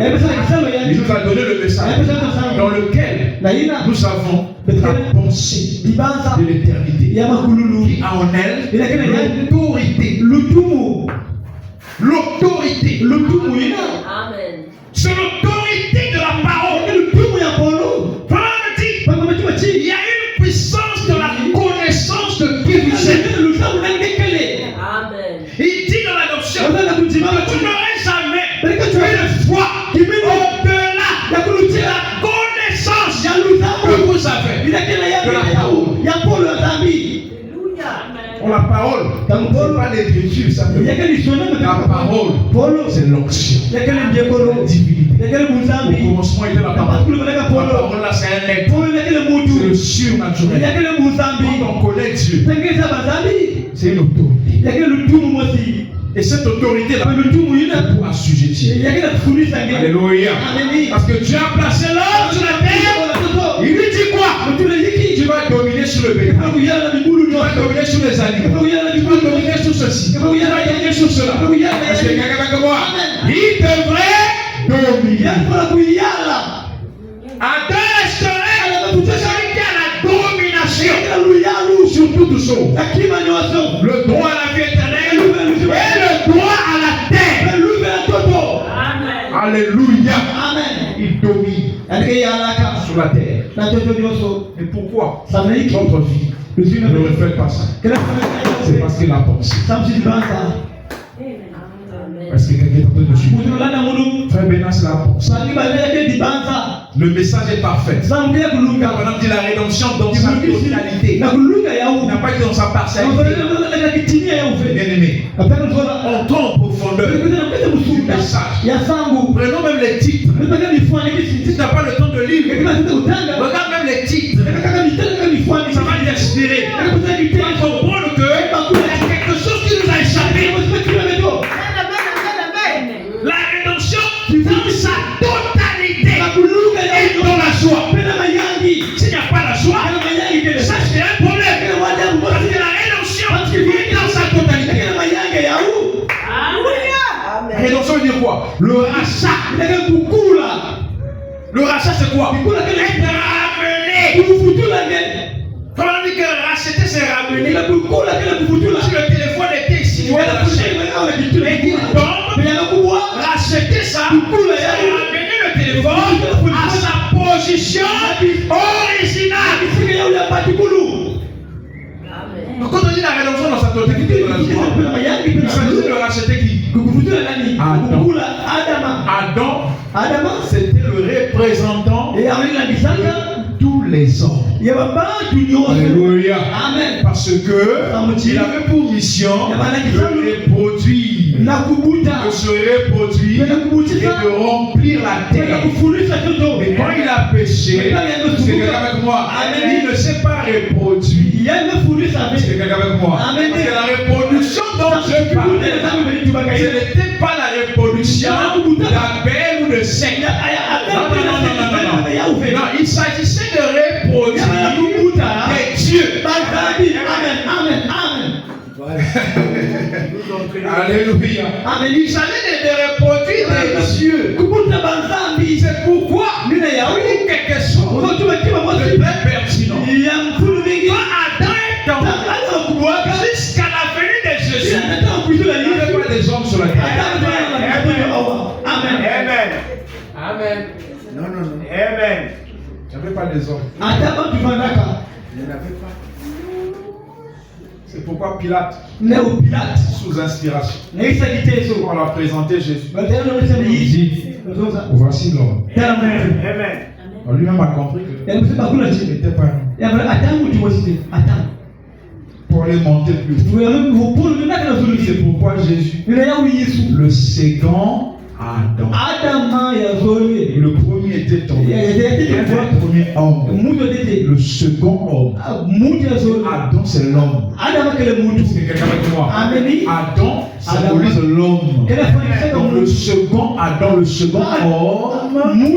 Il nous a donné le message dans lequel nous avons la pensée de l'éternité qui a en elle l'autorité. C'est l'autorité de la parole. Il y a une puissance de la connaissance de qui vous êtes. Il dit dans l'adoption que tu n'aurais jamais une foi au-delà de la connaissance que vous avez de la parole. La parole, ce n'est pas l'écriture, ça la parole, c'est l'onction, la divinité. Au commencement était la parole. La parole là, c'est un être, c'est le surnaturel. Quand on connaît Dieu, c'est une autorité. Et cette autorité-là pour assujettir. Alléluia. Parce que Dieu a placé l'homme sur la terre. Il lui dit quoi? Tu vas dominer sur le bétail. Tu vas dominer sur les animaux. Tu vas dominer sur ceci. Tu vas dominer sur cela. Est-ce que quelqu'un avec moi? Il devrait dominer. Adam resterait celui qui a la domination sur toutes choses. Le droit à la vie éternelle et le droit à la terre. Alléluia. Il domine sur la terre. Et pourquoi notre vie ne reflète pas ça? C'est parce qu'il a pensé. Est-ce que quelqu'un est en train de suivre? Frère Bénin, c'est la pensée. Le message est parfait. On a dit la rédemption dans sa totalité. Il n'a pas été dans sa partialité. Bien aimé, entrons en profondeur du message. Prenons même les titres. Si tu n'as pas le temps de lire, regarde même les titres. Ça va t'inspirer. Il faut comprendre qu'il y a quelque chose qui nous a échappé. d'abord le rachat. Le rachat, c'est quoi? Être ramené. Comment on dit que racheter, c'est ramener? Si le téléphone était ici, dans la chaîne, et qu'il tombe, racheter ça, c'est ramener le téléphone à sa position originale. Donc quand on dit la rédemption dans sa totalité, il s'agit de racheter qui? Adam, c'était le représentant de tous les hommes. Alléluia. Amen. Parce que il avait pour mission de reproduire, de se reproduire et de remplir la terre. Mais quand il a péché, c'est quelqu'un avec moi. Il ne s'est pas reproduit. C'est quelqu'un avec moi. Parce que la reproduction dont je parlais, ce n'était pas la reproduction d'Abel ou de Seth. Non, il s'agissait de reproduire des dieux. Alléluia. Il s'agit de reproduire des dieux. C'est pourquoi il y a eu quelque chose de très pertinent. Quand Adam est tombé, jusqu'à la venue de Jésus, il n'y avait pas des hommes sur la terre. Amen. Amen. Non. Amen. Il n'y avait pas des hommes. Il n'y en avait pas. C'est pourquoi Pilate, sous inspiration, on l'a présenté Jésus. Il dit, voici l'homme. Amen. Lui-même a compris que il n'était pas un. Pour aller monter plus. C'est pourquoi Jésus, le second Adam. Le premier était tombé. Le premier homme. Le second homme. Adam, c'est l'homme. C'est quelqu'un avec moi. Adam symbolise l'homme. Donc le second Adam, le second homme,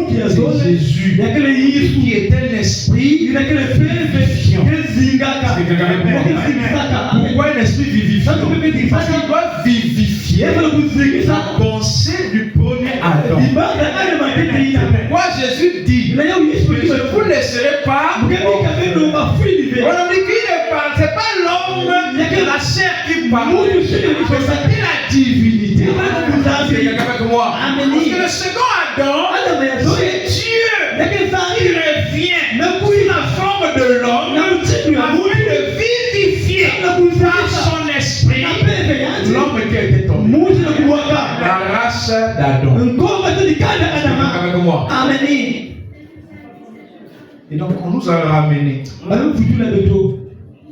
c'est Jésus. Qui est un esprit vivifiant. C'est quelqu'un avec moi. Pourquoi un esprit vivifiant? Parce qu'il doit vivifier la pensée du premier Adam. Pourquoi Jésus dit, je ne vous laisserai pas. On dit qu'il ne parle, c'est pas l'homme, la chair qui parle, c'est la divinité. C'est quelqu'un avec moi. Parce que le second Adam, c'est Dieu qui revient sous la forme de l'homme afin de vivifier par son esprit l'homme qui était tombé. La race d'Adam. Avec moi. Et donc on nous a ramené.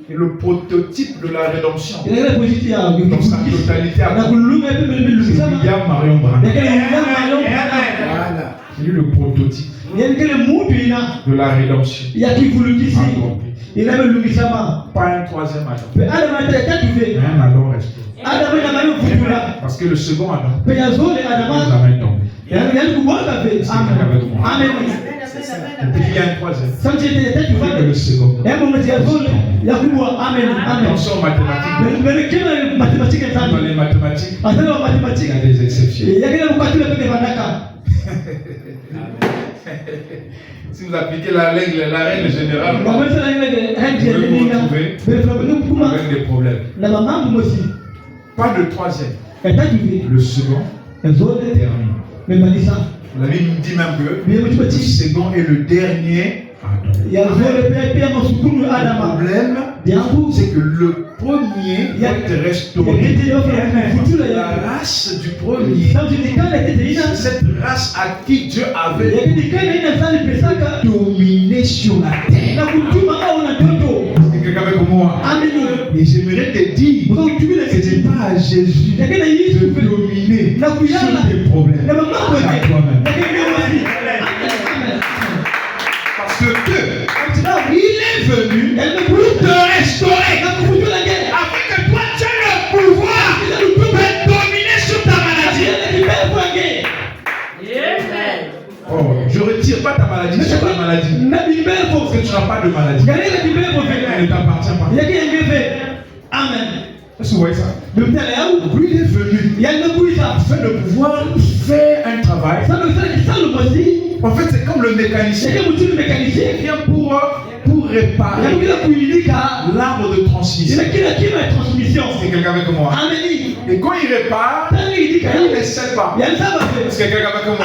Et le prototype de la rédemption dans sa totalité à William Marion Branham. C'est lui le prototype de la rédemption. Pas un troisième Adam. Un Adam reste. Parce que le second Adam nous amène tombé. Amen. Et puis il y a un troisième. C'est le second. Attention aux mathématiques. Dans les mathématiques, il y a des exceptions. Si vous appliquez la règle générale, vous pouvez vous retrouver avec des problèmes. Pas de troisième. Le second, dernier. La Bible nous dit même que le second est le dernier Adam. Le problème, c'est que le premier doit être restauré. La race du premier, cette race à qui Dieu avait dominé sur la terre. C'est quelqu'un avec moi. Et j'aimerais te dire que ce n'est pas à Jésus de dominer sur tes problèmes. C'est à toi-même. Parce que il est venu pour te restaurer. Afin que toi tu aies le pouvoir de dominer sur ta maladie. Oh, je ne retire pas ta maladie sur ta maladie. Parce que tu n'as pas de maladie. Elle ne t'appartient pas. Amen. Est-ce que vous voyez ça? Lui, il est venu afin de pouvoir faire un travail. En fait, c'est comme le mécanicien qui vient pour réparer l'arbre de transmission. C'est quelqu'un avec moi. Et quand il répare, il ne sait pas. C'est quelqu'un avec moi.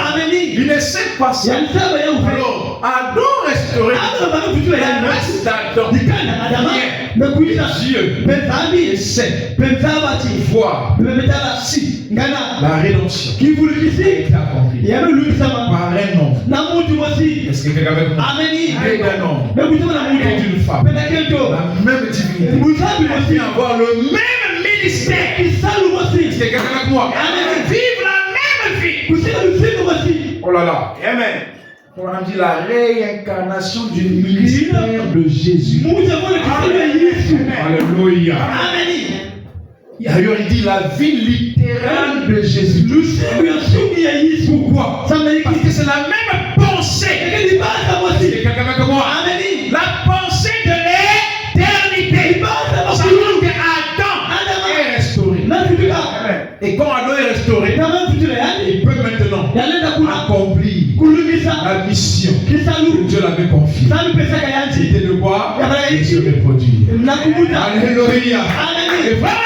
Il ne sait pas ça. Alors, Adam restaurer le reste d'Adam. Dieu essaie de voir si la rédemption est accomplie par un homme. Est-ce que quelqu'un avec moi? Et d'un homme et d'une femme, la même divinité, et avoir le même ministère. Est-ce que quelqu'un avec moi? Vivre la même vie. Oh là là. Amen. On a dit la réincarnation du ministère de Jésus. Alléluia. Ailleurs, il dit la vie littérale de Jésus. Pourquoi? Parce que c'est la même pensée. C'est quelqu'un avec moi. La pensée de l'éternité. Ça montre qu'Adam est restauré. Et quand Adam est restauré, il peut maintenant accomplir la mission que Dieu l'avait confiée. C'était de quoi? De se reproduire. Alléluia. Et voilà,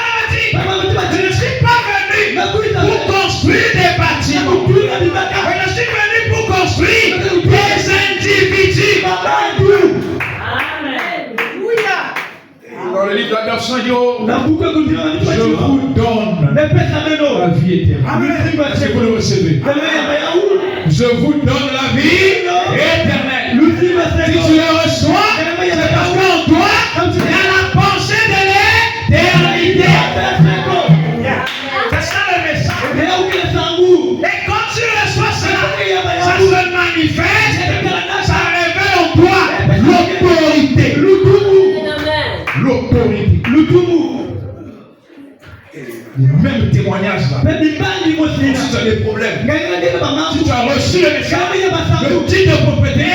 je ne suis pas venu pour construire des bâtiments. Je suis venu pour construire des individus. Dans le livre d'Adoption, je vous donne la vie éternelle. Est-ce que vous le recevez? Je vous donne la vie éternelle. Si tu le reçois, c'est parce qu'en toi, il y a la pensée de l'éternité. C'est ça le message. Et quand tu reçois cela, ça se manifeste, ça révèle en toi l'autorité. Même témoignage là. Si tu as des problèmes, si tu as reçu le message, le titre de propriété,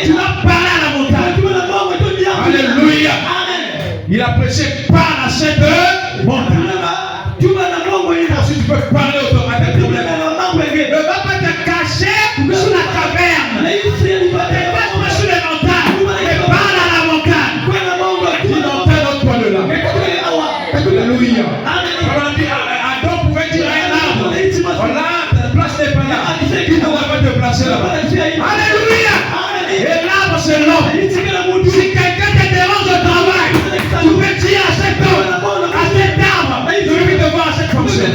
tu vas parler à la montagne. Alléluia. Il a prêché par la chaîne de montagne. Si tu peux parler à tes problèmes, ne va pas te cacher sous la caverne. Ne pas sur les montagnes, mais parle à la montagne. Dis montagne au point de là. Alléluia. Adam pouvait dire à un arbre, voilà, ta place n'est pas là. Qui ne va pas te placer là-bas? Alléluia. Et l'arbre c'est l'homme. Si quelqu'un te dérange au travail, tu peux dire à cet homme, à cet arbre, je veux te voir à cette fonction.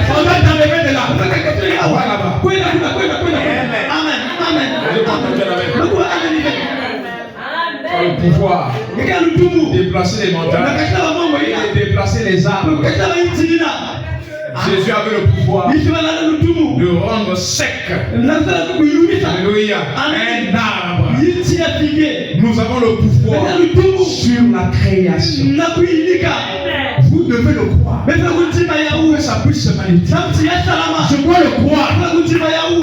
On va t'enlever de là. Va là-bas. Le pouvoir de déplacer les montagnes et déplacer les arbres. Jésus avait le pouvoir de rendre sec, alléluia, un arbre. Nous avons le pouvoir sur la création. Vous devez le croire. Que ça puisse se manifester. Je dois le croire.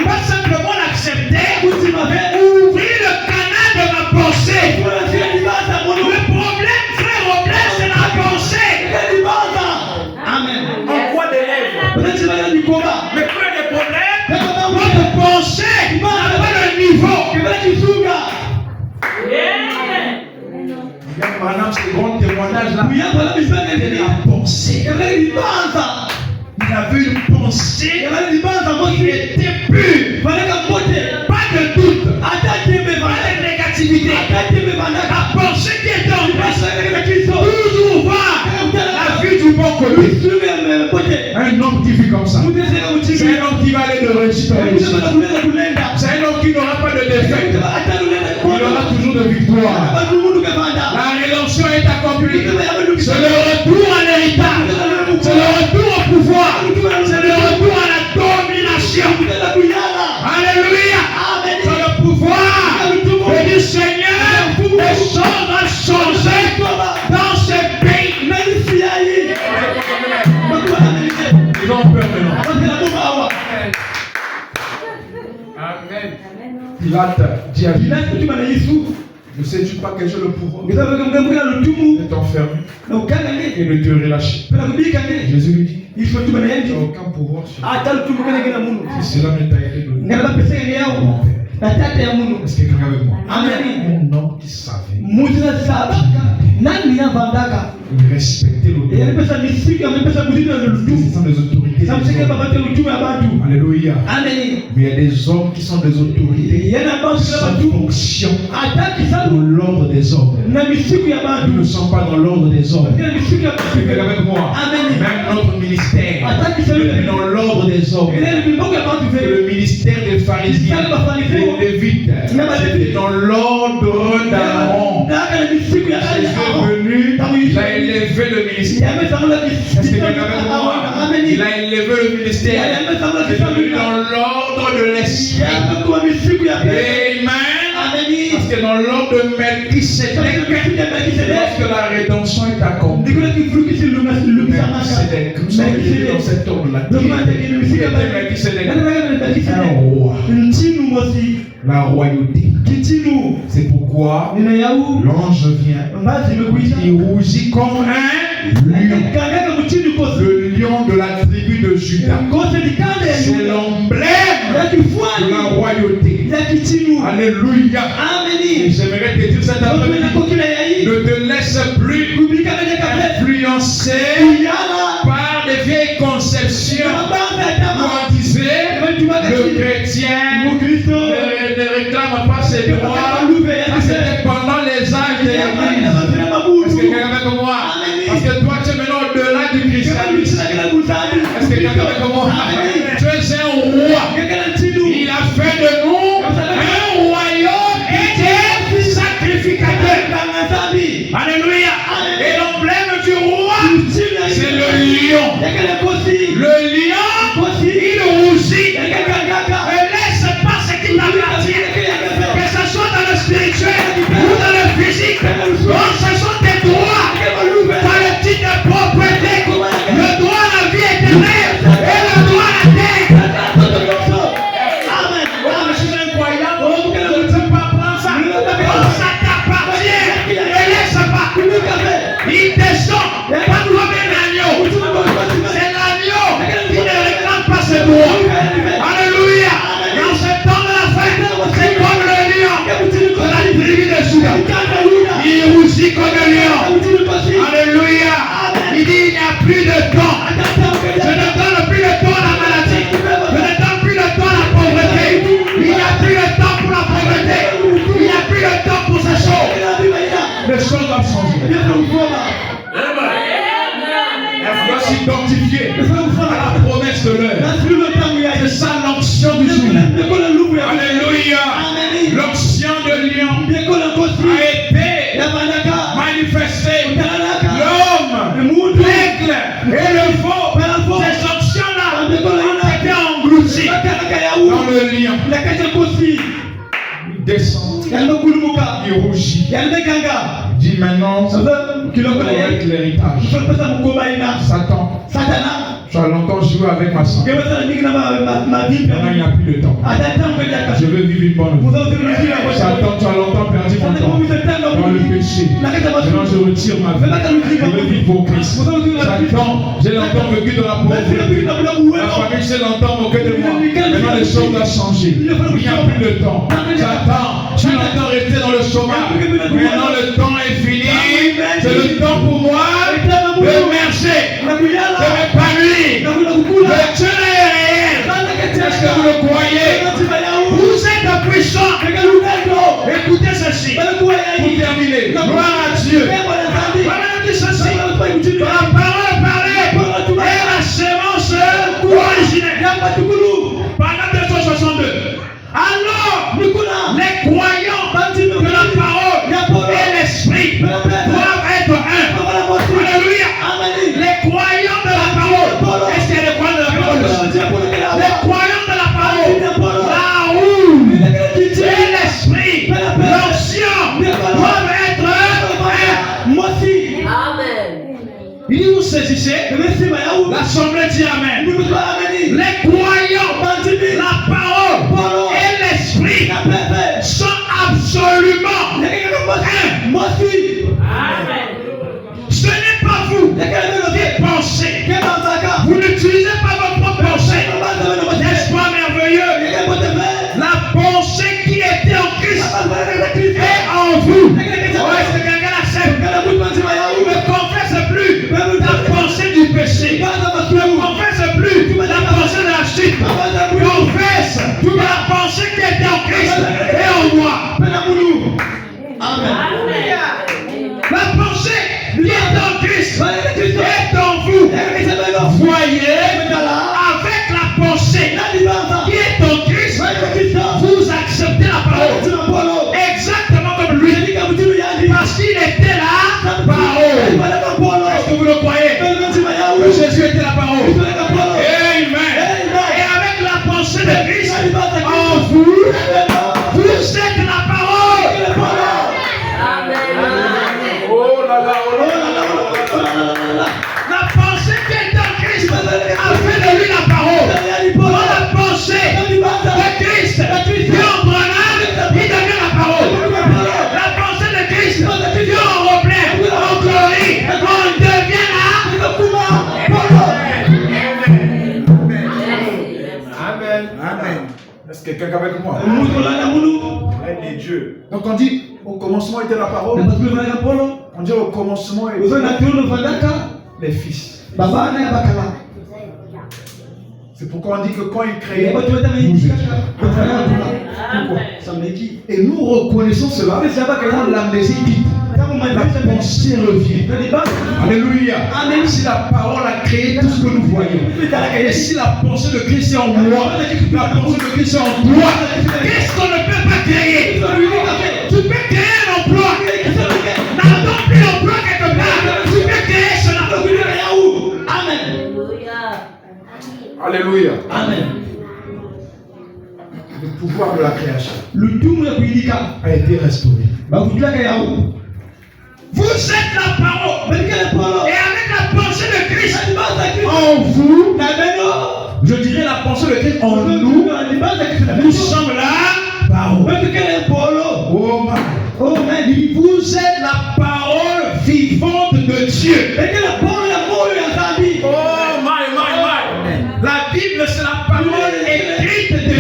Pas simplement l'accepter, mais ouvrir le canal de ma pensée. Le problème, frère, c'est la pensée. Amen. En quoi des lèvres? Mais quoi des problèmes? Votre pensée n'a pas le niveau. Madame, ce grand témoignage là, il avait la pensée. Il avait une pensée. Il était pur. Pas de doute. Pas de négativité. La pensée qui est en lui toujours voir la vie du bon côté. Un homme qui vit comme ça, c'est un homme qui va aller de réussite en réussite. C'est un homme qui n'aura pas de défaite. Il aura toujours de victoire. La rédemption est accomplie. C'est le retour à l'héritage. C'est le retour au pouvoir. C'est le retour à la domination. Alléluia. C'est le pouvoir du Seigneur. Les choses ont changé dans ce pays. Ils ont peur maintenant. Amen. Pilate dit à Jésus, Ne sais-tu pas que j'ai le pouvoir de t'enfermer et de te relâcher? Jésus lui dit, tu n'as aucun pouvoir sur moi. Si cela ne t'a été donné, mon Père. Est-ce que quelqu'un avec moi? Un homme qui savait, il respectait l'autorité. Ce sont des autorités. Alléluia. Mais il y a des hommes qui sont des autorités sans fonction dans l'ordre des hommes. Nous ne sommes pas dans l'ordre des hommes. Quelqu'un avec moi? Même notre ministère est dans l'ordre des hommes. Le ministère des pharisiens, des lévites, c'était dans l'ordre d'Aaron. Jésus est venu, il a élevé le ministère. Est-ce que quelqu'un avec moi? Il a élevé le ministère. Il est venu dans l'ordre de l'esprit. Amen. Parce que dans l'ordre de Melchisédek, lorsque la rédemption est accomplie, Melchisédek, nous sommes venus dans cet ordre-là. Melchisédek, un roi. La royauté. C'est pourquoi l'ange vient. Il rougit comme un lion. Le lion de la tribu de Juda. C'est l'emblème de la royauté. Alléluia. Et j'aimerais te dire cette après-midi, ne te laisse plus influencer par des vieilles conceptions baptisées. Le chrétien ne réclame pas ses droits. C'était pendant les âges de l'Église. Est-ce que quelqu'un est avec moi? Parce que toi tu es maintenant au-delà du christianisme. Est-ce que quelqu'un est avec moi? Tu es un roi. Il a fait de nous un royaume et des sacrificateurs. Alléluia. Et l'emblème du roi, c'est le lion. Le lion, il rougit. Ne laisse pas ce qui t'appartient. Que ce soit dans le spirituel ou dans le physique. Donc ce sont tes droits. Par le titre de propriété. Le droit à la vie éternelle et le droit à la terre. Amen. Je suis incroyable. Je ne peux pas prendre ça. Ça t'appartient. Ne laisse pas. Il descend. Pas comme un agneau. C'est l'agneau qui ne réclame pas ses droits. Alléluia. Dans ce temps de la fête, c'est comme le lion de la tribu de Juda. Il rougit comme le lion. Alléluia. Il dit il n'y a plus de temps. Je ne donne plus de temps à la maladie. Je ne donne plus de temps à la pauvreté. Il n'y a plus de temps pour la pauvreté. Il n'y a plus de temps pour ces choses. Les choses doivent changer. Elle doit s'identifier à la promesse de l'heure. C'est ça l'onction du jour. Alléluia. L'onction de lion a été manifestée. L'homme, l'aigle et le veau, ces onctions-là ont été englouties dans le lion. Il descend, il rougit. Il dit maintenant, qu'il avec l'héritage. Satan, tu as longtemps joué avec ma soeur. Maintenant, il n'y a plus de temps. Je veux vivre une bonne vie. Satan, tu as longtemps perdu mon temps dans le péché. Maintenant, je retire ma vie. Je veux vivre pour Christ. Satan, j'ai longtemps vécu dans la pauvreté. Ma famille, j'ai longtemps moqué de moi. Maintenant, les choses doivent changer. Il n'y a plus de temps. Satan, tu as longtemps resté dans le chômage. Maintenant, le temps est fini. C'est le temps pour moi de marcher, de m'épanouir. Le Dieu est réel. Est-ce que vous le croyez? Vous êtes puissant. Écoutez ceci. Pour terminer, gloire à Dieu. Voilà dit ceci. La parole parlait et la sémence originelle. Pendant 262. Alors, les croyants de la parole et l'esprit doivent être un. Alléluia. Les croyants de la parole. Est-ce qu'il y a des croyants de la parole? Les croyants de la parole. La roue et l'esprit, l'ancien, doivent être un. Amen. Il dit, vous saisissez. L'assemblée dit Amen. Les croyants Vous êtes la parole. Oh là là, oh là là, oh là là. La pensée qui est en Christ a fait de lui la parole. Dans la pensée de Christ, Dieu en Branham, il devient la parole. La pensée de Christ, Dieu en Roblin, en Glory, on devient la parole. Amen. Amen. Est-ce que quelqu'un est avec moi? Règne de Dieu. Donc on dit, au commencement était la parole. On dit au commencement était les fils. C'est pourquoi on dit que quand il créait, et nous reconnaissons cela quand l'amnésie quitte. La pensée revient. Alléluia. Même si la parole a créé tout ce que nous voyons. Et si la pensée de Christ est en moi, la pensée de Christ est en toi, qu'est-ce qu'on ne peut pas créer? Tu peux créer un emploi. N'attends plus l'emploi quelque part. Tu peux créer cela. Amen. Alléluia. Amen. Le pouvoir de la création a été restauré. Vous êtes la parole. Et avec la pensée de Christ en vous, je dirais la pensée de Christ en nous, nous sommes la parole. Oh man, vous êtes la parole vivante de Dieu. Oh my. La Bible c'est la parole écrite de Dieu.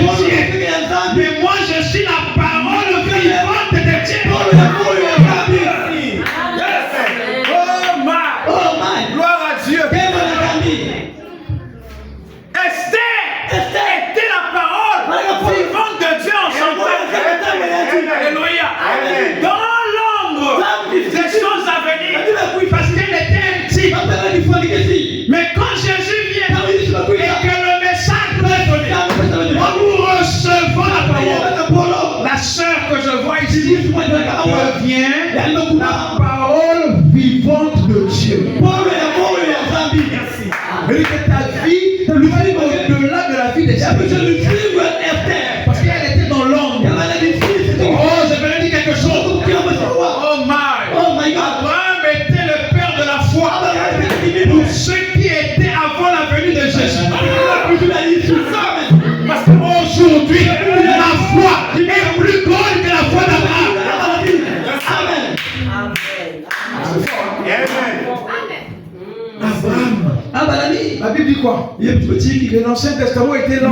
Mais moi je suis la parole vivante de Dieu. Gloire à Dieu. Esther était la parole vivante de Dieu en son temps. Alléluia. Dans l'ombre des choses à venir. Parce qu'elle était intime. Mais quand Jésus vient et que le message est donné, quand nous recevons la parole, la sœur que je vois ici devient la parole vivante de Dieu. Et que ta vie lui au-delà de la vie des gens. Parce qu'elle était dans l'ombre. Oh, je vais lui dire quelque chose. Oh my. Abraham était le père de la foi. Pour ceux qui étaient avant la venue de Jésus. Parce qu'aujourd'hui, la foi est plus grande que la foi d'Abraham. Amen. Abraham. La Bible dit quoi? L'Ancien Testament était là.